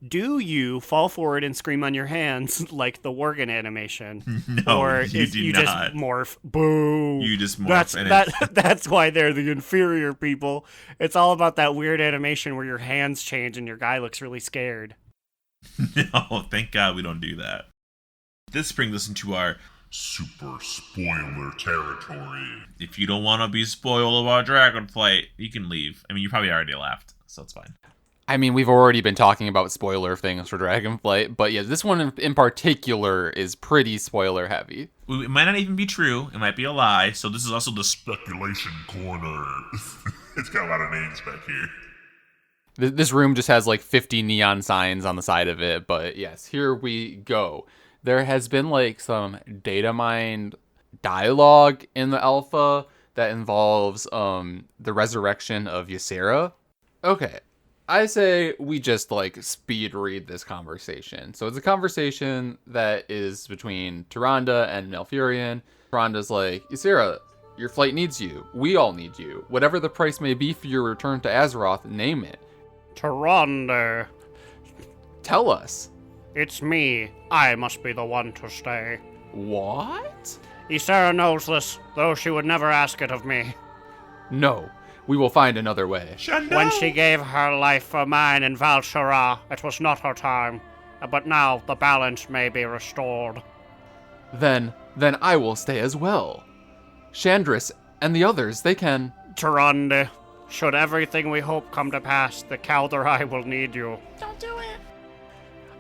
Do you fall forward and scream on your hands like the Worgen animation? No, or you do you not. just morph? Boo! You just morph. That's why they're the inferior people. It's all about that weird animation where your hands change and your guy looks really scared. No, thank God we don't do that. This brings us into our Super spoiler territory. if you don't want to be spoiled about Dragonflight, you can leave. I mean, you probably already left, so it's fine. I mean, we've already been talking about spoiler things for Dragonflight, but yeah, this one in particular is pretty spoiler heavy. It might not even be true. It might be a lie. So this is also the Speculation corner. It's got a lot of names back here. This room just has like 50 neon signs on the side of it, but yes, here we go. There has been like some data mined dialogue in the alpha that involves the resurrection of Ysera. Okay, I say we just like speed read this conversation. So it's a conversation that is between Tyrande and Malfurion. Tyrande's like, Ysera, your flight needs you. We all need you. Whatever the price may be for your return to Azeroth, name it. Tyrande, Tell us. it's me. I must be the one to stay. What? Ysera knows this, though she would never ask it of me. No, we will find another way. When she gave her life for mine in Val'Shara, it was not her time. But now the balance may be restored. Then I will stay as well. Chandris and the others, they can... Tyrande, should everything we hope come to pass, the Kalderai will need you.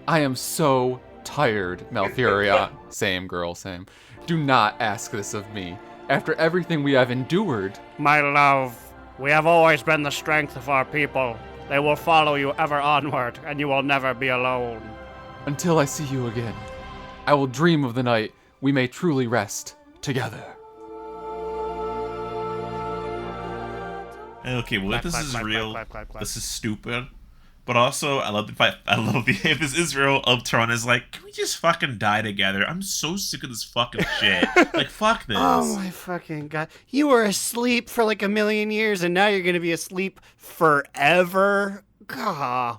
I am so tired, Malfurion. Same, girl, same. Do not ask this of me. After everything we have endured... My love, we have always been the strength of our people. They will follow you ever onward, and you will never be alone. Until I see you again, I will dream of the night we may truly rest together. Okay, well, if this Clap, is clap, real, clap, clap, clap. this is stupid. But also, I love the fight. I love the if this is real, Tyranne is like, can we just fucking die together? I'm so sick of this fucking shit. Like, fuck this. Oh my fucking god. You were asleep for like 1,000,000 years, and now you're gonna be asleep forever? God.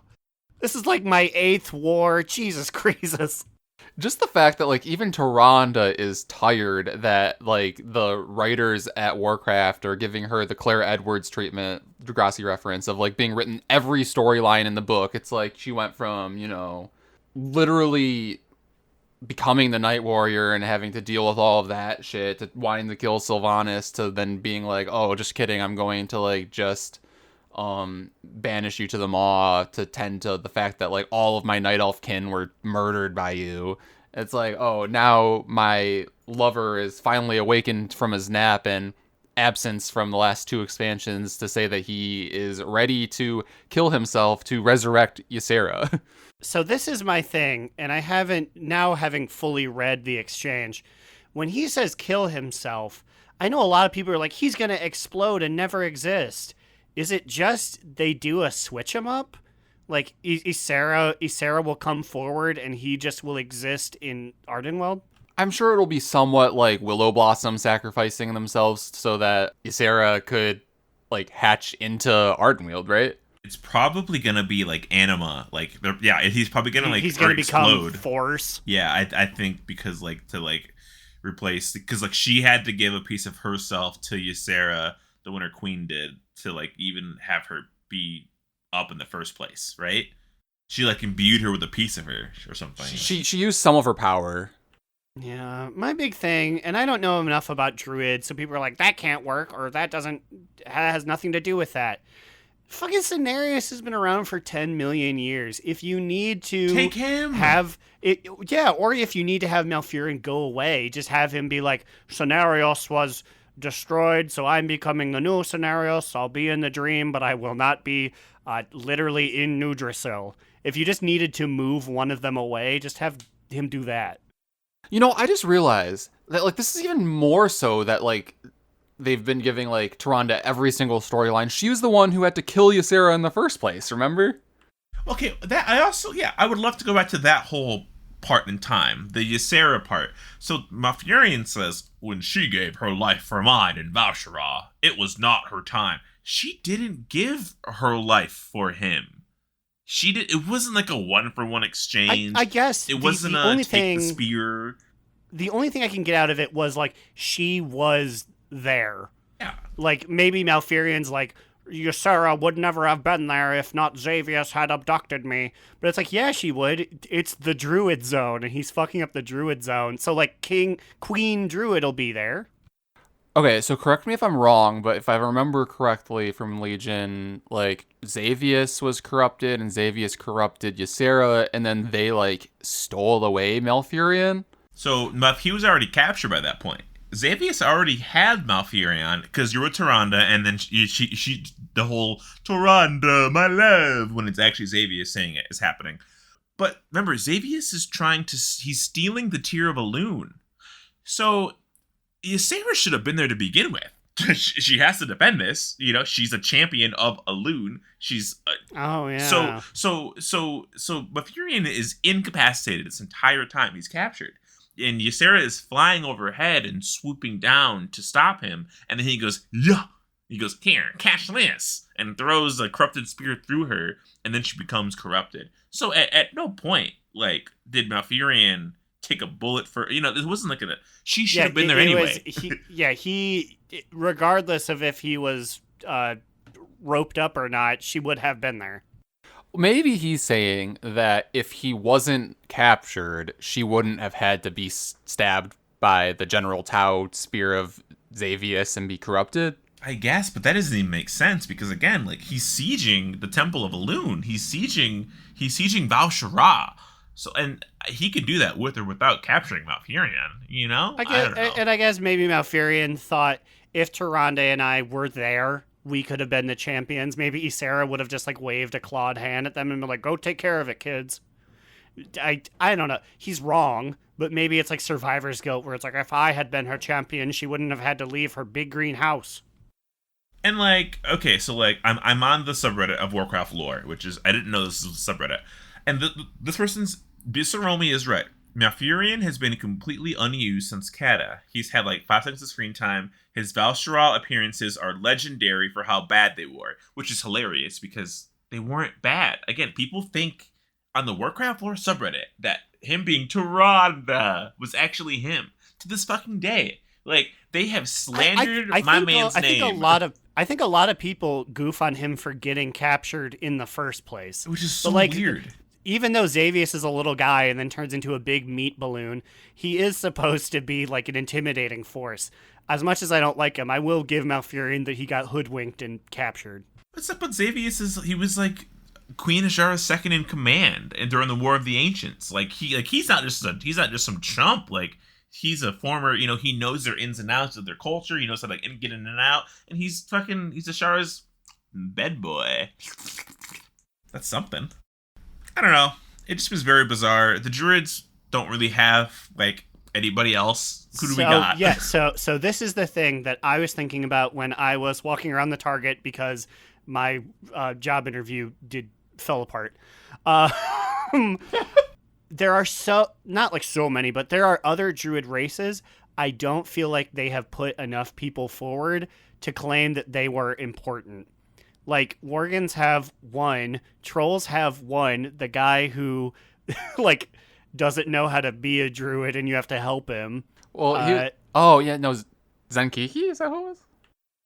This is like my 8th war. Jesus Christ. Just the fact that, like, even Tyrande is tired that, like, the writers at Warcraft are giving her the Claire Edwards treatment, Degrassi reference, of, like, being written every storyline in the book. It's like she went from, you know, literally becoming the Night Warrior and having to deal with all of that shit to wanting to kill Sylvanas to then being like, oh, just kidding, I'm going to, like, just... banish you to the Maw to tend to the fact that, like, all of my Night Elf kin were murdered by you. It's like, oh, now my lover is finally awakened from his nap and absence from the last 2 expansions to say that he is ready to kill himself to resurrect Ysera. So this is my thing, and I haven't, now having fully read the exchange, when he says kill himself, I know a lot of people are like, he's gonna explode and never exist. Is it just they do a switch him up? Like, Ysera will come forward and he just will exist in Ardenweald? I'm sure it'll be somewhat like Willow Blossom sacrificing themselves so that Ysera could, like, hatch into Ardenweald, right? It's probably gonna be like Anima, like, yeah. He's probably gonna like he's gonna explode. become Force. Yeah, I think because like to like replace, because like she had to give a piece of herself to Ysera, the Winter Queen did, to like even have her be up in the first place, right? She like imbued her with a piece of her or something. She used some of her power. Yeah, my big thing, and I don't know enough about Druid, so people are like, that can't work, or that has nothing to do with that. Fucking Cenarius has been around for 10 million years. If you need to take him, have it, yeah, or if you need to have Malfurion go away, just have him be like, Cenarius was destroyed, so I'm becoming the new scenario, so I'll be in the dream, but I will not be literally in Nudrasil. If you just needed to move one of them away, just have him do that. You know, I just realized that, like, this is even more so that, like, they've been giving, like, Tyrande every single storyline. She was the one who had to kill Ysera in the first place, remember? Okay, I would love to go back to that whole part in time, the Ysera part. So Malfurion says, when she gave her life for mine in Val'sharah, it was not her time. She didn't give her life for him. She did. It wasn't like a 1-for-1 exchange. I guess it wasn't the a only take thing, the spear. The only thing I can get out of it was like she was there. Yeah. Like maybe Malfurion's like, Ysera would never have been there if not Xavius had abducted me. But it's like, yeah, she would. It's the Druid zone, and he's fucking up the Druid zone. So like Queen Druid will be there. Okay, so correct me if I'm wrong, but if I remember correctly from Legion, like, Xavius was corrupted, and Xavius corrupted Ysera, and then they, like, stole away Malfurion? So he was already captured by that point. Xavius already had Malfurion, because you're with Tyrande, and then she the whole, Tyrande, my love, when it's actually Xavius saying it, is happening. But remember, Xavius is he's stealing the Tear of Elune. So Ysera should have been there to begin with. She has to defend this. You know, she's a champion of Elune. She's oh yeah. So Malfurion is incapacitated this entire time. He's captured, and Ysera is flying overhead and swooping down to stop him. And then he goes, yeah. He goes, here, catch this, and throws a corrupted spear through her, and then she becomes corrupted. So at no point, like, did Malfurion take a bullet for, you know, this wasn't like she should have been there anyway. He regardless of if he was roped up or not, she would have been there. Maybe he's saying that if he wasn't captured, she wouldn't have had to be stabbed by the General Tau spear of Xavius and be corrupted. I guess, but that doesn't even make sense because, again, like, he's sieging the Temple of Elune. He's sieging Val'sharah. So, and he could do that with or without capturing Malfurion, you know? I don't know. And I guess maybe Malfurion thought if Tyrande and I were there, we could have been the champions. Maybe Ysera would have just, like, waved a clawed hand at them and been like, go take care of it, kids. I don't know. He's wrong, but maybe it's like Survivor's Guilt where it's like, if I had been her champion, she wouldn't have had to leave her big green house. And, like, okay, so, like, I'm on the subreddit of Warcraft lore, which is, I didn't know this was a subreddit. And this person's, Bissaromi is right. Malfurion has been completely unused since Kata. He's had, like, 5 seconds of screen time. His Val'sharah appearances are legendary for how bad they were, which is hilarious because they weren't bad. Again, people think on the Warcraft lore subreddit that him being Tyrande was actually him. To this fucking day. Like, they have slandered my man's name. I think a lot of people goof on him for getting captured in the first place. Which is so weird. Even though Xavius is a little guy and then turns into a big meat balloon, he is supposed to be like an intimidating force. As much as I don't like him, I will give Malfurion that he got hoodwinked and captured. What's up with Xavius? He was like Queen Azshara's second in command, and during the War of the Ancients, he's not just some chump. Like, he's a former, you know, he knows their ins and outs of their culture. He knows how to get in and out, and he's Azshara's bed boy. That's something. I don't know. It just was very bizarre. The Druids don't really have, like, anybody else. Who do we got? Yeah, so this is the thing that I was thinking about when I was walking around the Target because my job interview fell apart. There are not like so many, but there are other Druid races. I don't feel like they have put enough people forward to claim that they were important. Like, Worgans have one, Trolls have one, the guy who, like, doesn't know how to be a Druid and you have to help him. Well, Zenkiki, is that who it was?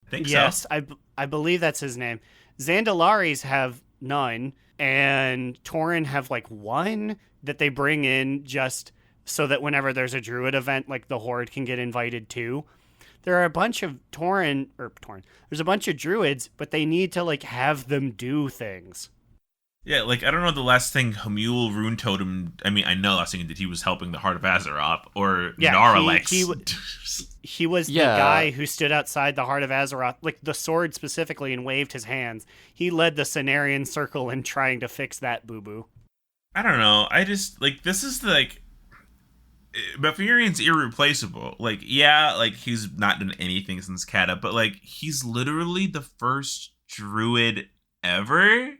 I think yes, so. I believe that's his name. Zandalaris have none, and Tauren have, like, one that they bring in just so that whenever there's a Druid event, like, the Horde can get invited too. There are a bunch of there's a bunch of Druids, but they need to, like, have them do things. Yeah, like I don't know the last thing Hamul Rune Totem. I mean, I know last thing that he was helping the Heart of Azeroth or Yeah, Naralex. he was the Yeah. guy who stood outside the Heart of Azeroth, like the sword specifically, and waved his hands. He led the Cenarian Circle in trying to fix that boo-boo. I don't know. I just like this is like Bafirian's irreplaceable. Like, yeah, like he's not done anything since Kata, but like he's literally the first druid ever.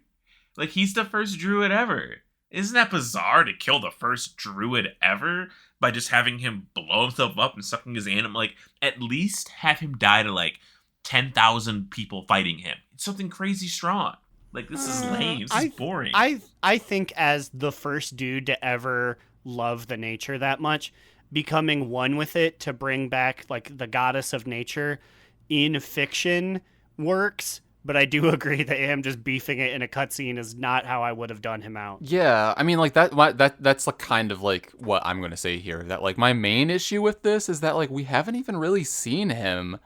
Like he's the first druid ever. Isn't that bizarre to kill the first druid ever by just having him blow himself up and sucking his animal? Like at least have him die to like 10,000 people fighting him. It's something crazy strong. Like this is lame. This is boring. I think as the first dude to ever love the nature that much, becoming one with it to bring back like the goddess of nature in fiction works. But I do agree that him just beefing it in a cutscene is not how I would have done him out. Yeah, I mean, like that's like kind of like what I'm gonna say here. That like my main issue with this is that like we haven't even really seen him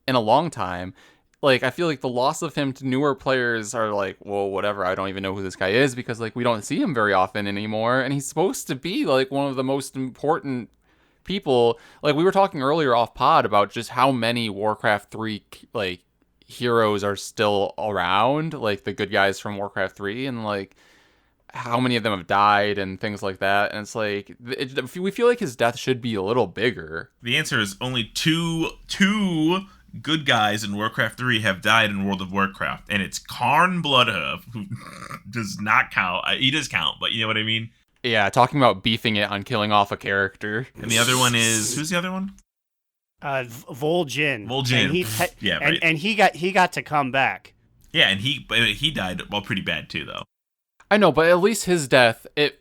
in a long time. Like I feel like the loss of him to newer players are like, well, whatever. I don't even know who this guy is because like we don't see him very often anymore, and he's supposed to be like one of the most important people. Like we were talking earlier off pod about just how many Warcraft 3 like heroes are still around, like the good guys from Warcraft 3, and like how many of them have died and things like that. And it's like we feel like his death should be a little bigger. The answer is only two good guys in Warcraft 3 have died in World of Warcraft, and it's Karn Bloodhoof, who does not count. He does count, but you know what I mean? Yeah, talking about beefing it on killing off a character. And the other one is who's the other one? Vol'jin. Vol'jin. Yeah, right. And he got to come back. Yeah, and he died pretty bad too, though. I know, but at least his death, it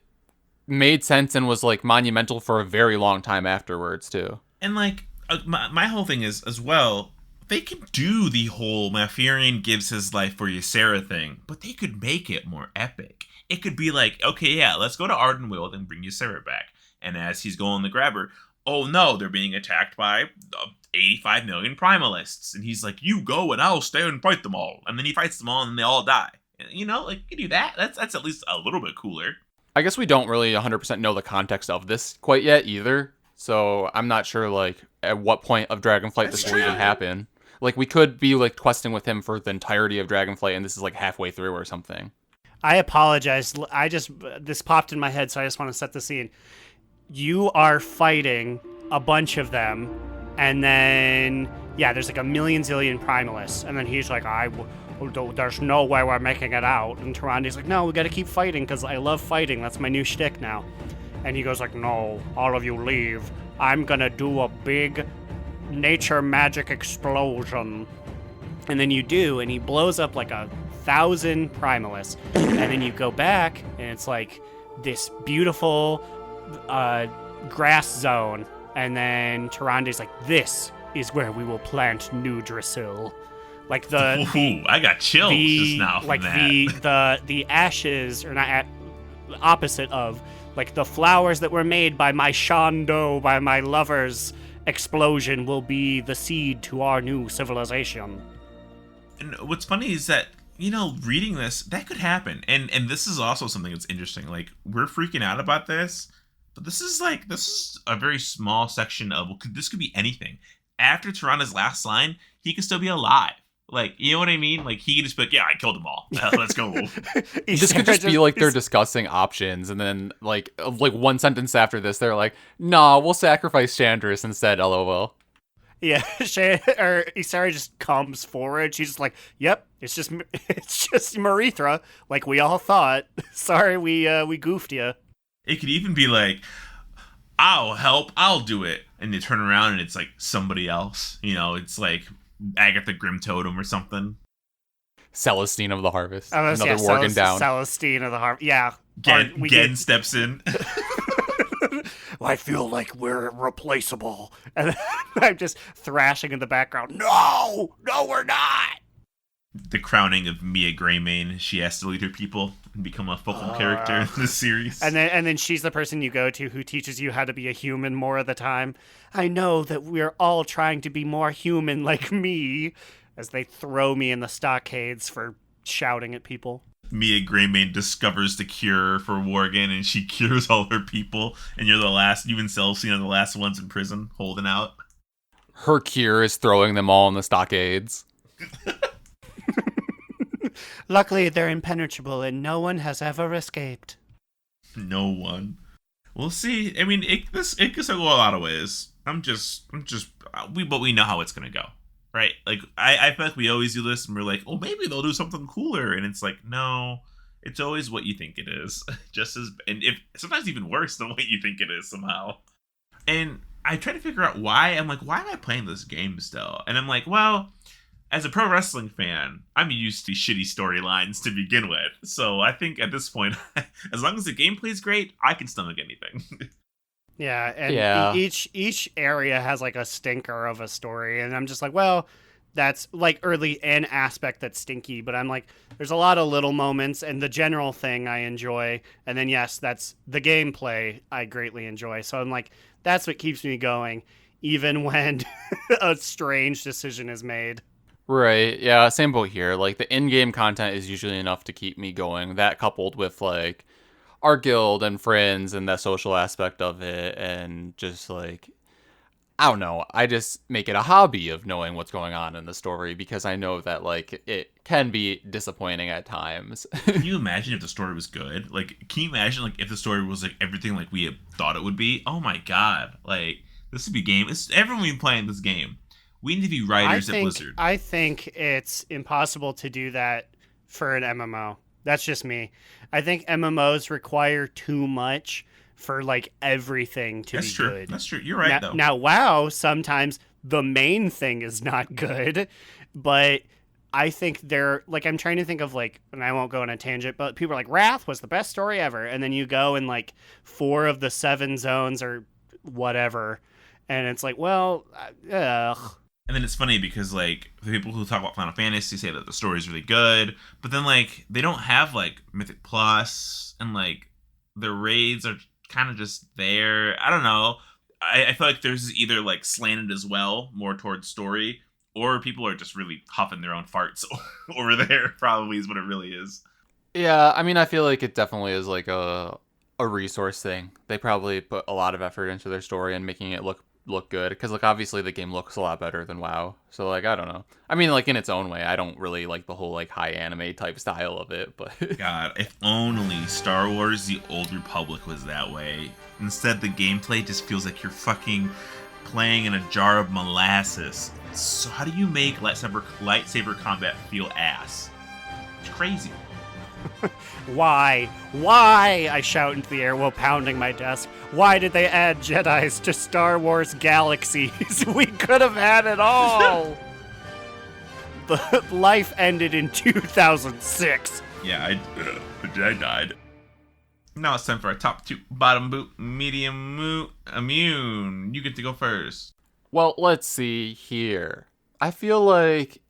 made sense and was like monumental for a very long time afterwards too. And like my whole thing is as well, they could do the whole Malfurion gives his life for Ysera thing, but they could make it more epic. It could be like, okay, yeah, let's go to Ardenweald and bring Ysera back. And as he's going to grab her, oh no, they're being attacked by 85 million primalists. And he's like, you go and I'll stay and fight them all. And then he fights them all and they all die. You know, like, you do that. That's at least a little bit cooler. I guess we don't really 100% know the context of this quite yet either. So I'm not sure, like, at what point of Dragonflight this will even happen. Like, we could be, like, questing with him for the entirety of Dragonflight, and this is, like, halfway through or something. I apologize. This popped in my head, so I just want to set the scene. You are fighting a bunch of them, and then, yeah, there's like a million zillion primalists, and then he's like, there's no way we're making it out. And Tyrandi's like, no, we gotta keep fighting, because I love fighting. That's my new shtick now. And he goes like, no, all of you leave. I'm gonna do a big nature magic explosion. And then you do, and he blows up like 1,000 primalists. And then you go back, and it's like this beautiful grass zone. And then Tyrandi's like, this is where we will plant New Drasil. Like I got chills just now from like that. the ashes, or not opposite of, like the flowers that were made by my Shando, by my lover's explosion, will be the seed to our new civilization. And what's funny is that, you know, reading this, that could happen. And this is also something that's interesting. Like, we're freaking out about this, but this is a very small section of, this could be anything. After Tyranna's last line, he could still be alive. Like, you know what I mean? Like, he could just be like, yeah, I killed them all. Let's go. This could just be like they're discussing options, and then like one sentence after this, they're like, nah, we'll sacrifice Chandris instead, lol. Yeah, Ysera just comes forward. She's just like, yep, it's just Marithra, like we all thought. Sorry, we goofed you. It could even be like, I'll help, I'll do it. And they turn around and it's like somebody else. You know, it's like Agatha Grim Totem or something. Celestine of the Harvest. Another Worgen down. Celestine of the Harvest. Yeah. Gen steps in. I feel like we're replaceable. And then I'm just thrashing in the background. No, we're not. The crowning of Mia Greymane. She has to lead her people and become a focal character in this series. And then she's the person you go to who teaches you how to be a human more of the time. I know that we're all trying to be more human like me, as they throw me in the stockades for shouting at people. Mia Greymane discovers the cure for Worgen, and she cures all her people, and you're the last, you and Celestine are the last ones in prison, holding out. Her cure is throwing them all in the stockades. Luckily, they're impenetrable, and no one has ever escaped. No one. We'll see. I mean, it could go a lot of ways. But we know how it's gonna go, right? Like, I feel like we always do this, and we're like, oh, maybe they'll do something cooler, and it's like, no, it's always what you think it is, and if sometimes even worse than what you think it is somehow. And I try to figure out why. I'm like, why am I playing this game still? And I'm like, well, as a pro wrestling fan, I'm used to shitty storylines to begin with. So I think at this point, as long as the gameplay's great, I can stomach anything. Yeah, and each area has like a stinker of a story, and I'm just like, well, that's like early an aspect that's stinky, but I'm like, there's a lot of little moments, and the general thing I enjoy, and then yes, that's the gameplay I greatly enjoy. So I'm like, that's what keeps me going, even when a strange decision is made. Right, yeah, same boat here. Like, the in-game content is usually enough to keep me going. That coupled with, like, our guild and friends and the social aspect of it, and just, like, I don't know, I just make it a hobby of knowing what's going on in the story, because I know that, like, it can be disappointing at times. Can you imagine if the story was good? Like, can you imagine, like, if the story was, like, everything like we had thought it would be? Oh my god, like, this would be game. Everyone would be playing this game. We need to be writers at Blizzard. I think it's impossible to do that for an MMO. That's just me. I think MMOs require too much for like everything to be good. That's true. You're right, though. Now, WoW, sometimes the main thing is not good, but I think they're like, I'm trying to think of like, and I won't go on a tangent, but people are like, Wrath was the best story ever. And then you go in like 4 of the 7 zones or whatever. And it's like, well, ugh. And then it's funny because, like, the people who talk about Final Fantasy say that the story is really good, but then, like, they don't have, like, Mythic Plus, and, like, the raids are kind of just there. I don't know. I feel like there's either, like, slanted as well, more towards story, or people are just really huffing their own farts over there, probably is what it really is. Yeah, I mean, I feel like it definitely is, like, a resource thing. They probably put a lot of effort into their story and making it look good, because like obviously the game looks a lot better than WoW, so like I don't know, I mean, like in its own way, I don't really like the whole like high anime type style of it, but God, if only Star Wars The Old Republic was that way. Instead, the gameplay just feels like you're fucking playing in a jar of molasses. So how do you make lightsaber combat feel ass? It's crazy. Why? Why? I shout into the air while pounding my desk. Why did they add Jedis to Star Wars Galaxies? We could have had it all! The life ended in 2006. Yeah, I died. Now it's time for our top 2. Bottom boot, medium immune. You get to go first. well, let's see here. I feel like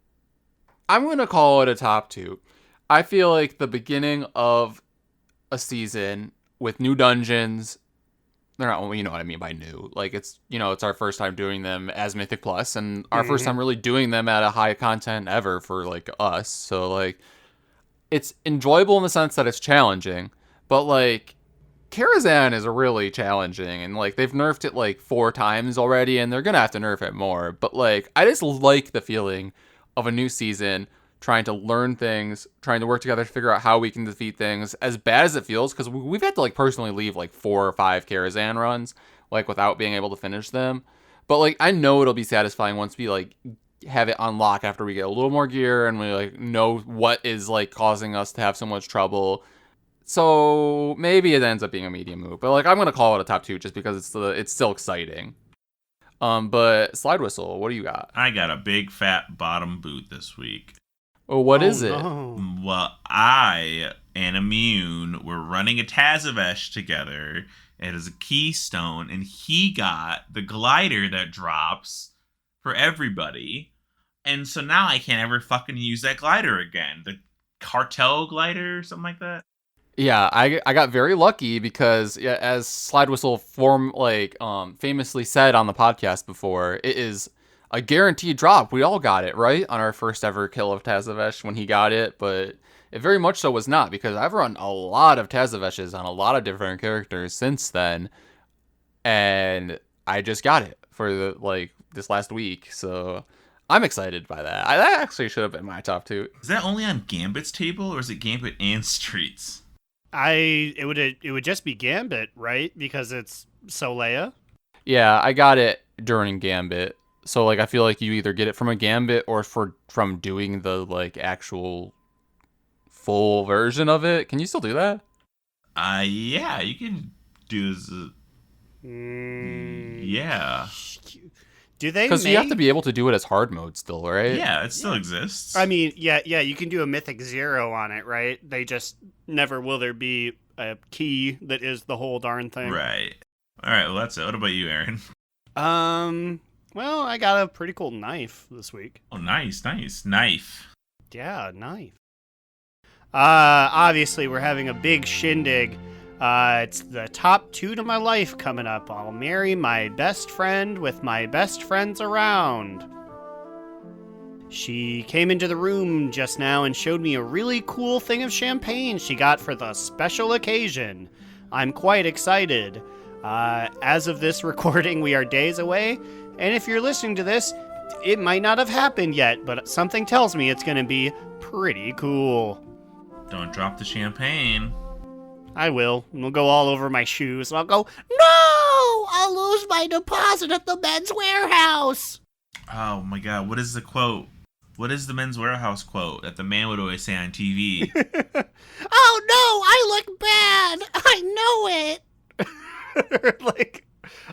I'm gonna call it a top 2. I feel like the beginning of a season with new dungeons, they're not, you know what I mean by new. Like, it's, you know, it's our first time doing them as Mythic Plus, and our first time really doing them at a high content ever for, like, us. So, like, it's enjoyable in the sense that it's challenging, but, like, Karazhan is really challenging, and, like, they've nerfed it, like, 4 times already, and they're gonna have to nerf it more. But, like, I just like the feeling of a new season, trying to learn things, trying to work together to figure out how we can defeat things, as bad as it feels, because we've had to, like, personally leave, like, 4 or 5 Karazhan runs, like, without being able to finish them. But, like, I know it'll be satisfying once we, like, have it unlock after we get a little more gear, and we, like, know what is, like, causing us to have so much trouble. So, maybe it ends up being a medium move, but, like, I'm gonna call it a top 2 just because it's still exciting. But, Sildewhistle, what do you got? I got a big fat bottom boot this week. Oh, what is it? No. Well, I and Immune were running a Tazavesh together. It is a keystone, and he got the glider that drops for everybody. And so now I can't ever fucking use that glider again. The cartel glider or something like that. Yeah, I got very lucky because, yeah, as Sildewhistle famously said on the podcast before, it is a guaranteed drop. We all got it, right? On our first ever kill of Tazavesh when he got it, but it very much so was not, because I've run a lot of Tazaveshes on a lot of different characters since then, and I just got it for this last week, so I'm excited by that. That actually should have been my top 2. Is that only on Gambit's table, or is it Gambit and Streets? It would just be Gambit, right? Because it's Solea. Yeah, I got it during Gambit. So I feel like you either get it from a Gambit or from doing the actual full version of it. Can you still do that? Yeah, you can do yeah. Do they? Because you have to be able to do it as hard mode still, right? Yeah, it still exists. I mean, yeah, you can do a Mythic 0 on it, right? They just never will there be a key that is the whole darn thing. Right. All right, well, that's it. What about you, Aaron? Well, I got a pretty cool knife this week. Oh, nice. Knife. Yeah, knife. Obviously, we're having a big shindig. It's the top 2 to my life coming up. I'll marry my best friend with my best friends around. She came into the room just now and showed me a really cool thing of champagne she got for the special occasion. I'm quite excited. As of this recording, we are days away, and if you're listening to this, it might not have happened yet, but something tells me it's going to be pretty cool. Don't drop the champagne. I will. We'll go all over my shoes, and I'll go, no! I'll lose my deposit at the Men's Warehouse! Oh my god, what is the quote? What is the Men's Warehouse quote that the man would always say on TV? Oh no, I look bad! I know it!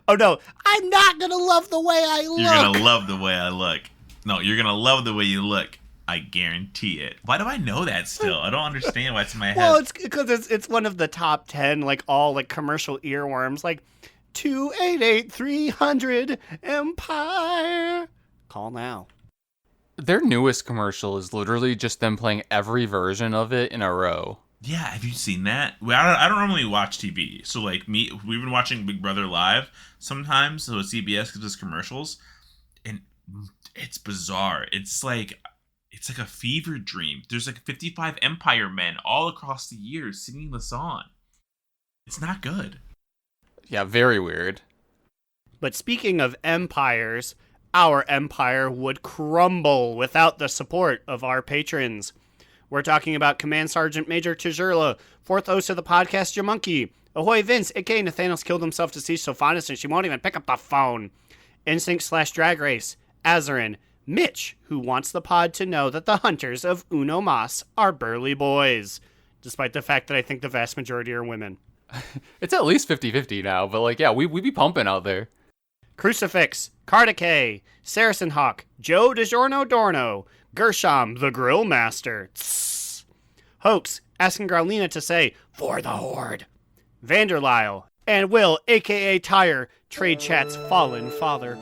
Oh no, I'm not gonna love the way I look! You're gonna love the way I look. No, you're gonna love the way you look. I guarantee it. Why do I know that still? I don't understand why it's in my head. Well, it's because it's one of the top 10, all commercial earworms, 288-300 Empire. Call now. Their newest commercial is literally just them playing every version of it in a row. Yeah, have you seen that? Well, I don't normally watch TV, so we've been watching Big Brother live sometimes. So CBS gives us commercials, and it's bizarre. It's like a fever dream. There's 55 Empire men all across the years singing the song. It's not good. Yeah, very weird. But speaking of empires, our empire would crumble without the support of our patrons. We're talking about Command Sergeant Major Tjurla, 4th host of the podcast Jamonkey, Ahoy Vince, aka Nathaniel's killed himself to see Sophonis and she won't even pick up the phone, Instinct/Drag Race, Azerin, Mitch, who wants the pod to know that the hunters of Uno Mas are burly boys, despite the fact that I think the vast majority are women. It's at least 50-50 now, but we be pumping out there. Crucifix, Cardicay, Saracen Hawk, Joe DiGiorno Dorno, Gershom, the Grill Master, Tss. Hoax, asking Growlina to say, for the Horde, Vanderlyle, and Will, aka Tyre, Trade Chat's fallen father.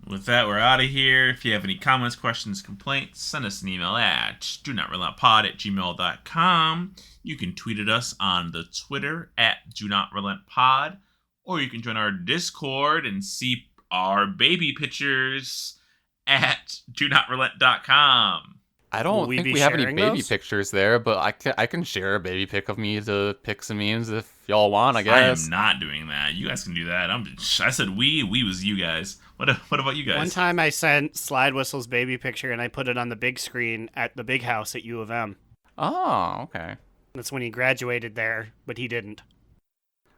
With that, we're out of here. If you have any comments, questions, complaints, send us an email at donotrelenttpod@gmail.com. You can tweet at us on the Twitter at donotrelenttpod, or you can join our Discord and see our baby pictures at donotrelent.com. I don't think we have any baby those? pictures there, but I can share a baby pic of me to pick some memes if y'all want, I I guess. am not doing that. You guys can do that. I said we was you guys. What about you guys? One time I sent Slidewhistle's baby picture and I put it on the big screen at the big house at U of M. Oh, okay. That's when he graduated there, but he didn't.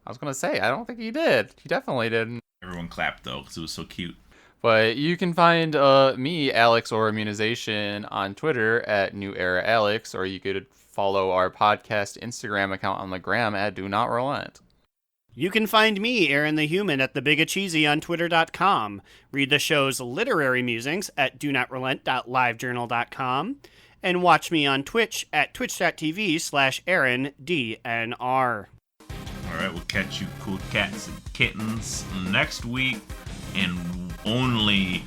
I was going to say, I don't think he did. He definitely didn't. Everyone clapped, though, because it was so cute. But you can find me, Alex, or Immunization on Twitter at New Era Alex, or you could follow our podcast Instagram account on the gram at Do Not Relent. You can find me, Aaron the Human, at thebigacheesy on twitter.com. Read the show's literary musings at donotrelent.livejournal.com. And watch me on Twitch at twitch.tv/AaronDNR. All right, we'll catch you cool cats and kittens next week. And only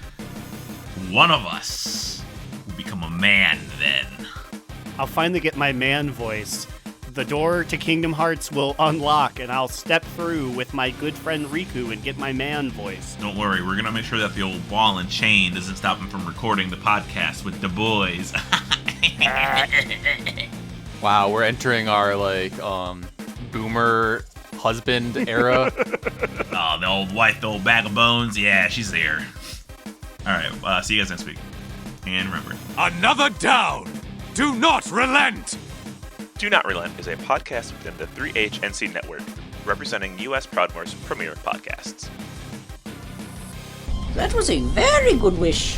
one of us will become a man then. I'll finally get my man voice the door to Kingdom Hearts will unlock, and I'll step through with my good friend Riku and get my man voice. Don't worry, we're gonna make sure that the old ball and chain doesn't stop him from recording the podcast with the boys. Wow, we're entering our boomer husband era. Oh, the old wife, the old bag of bones. Yeah, she's there. All right, see you guys next week. And remember, Another down! Do not relent! Do Not Relent is a podcast within the 3HNC network, representing U.S. Proudmoore's premier podcasts. That was a very good wish.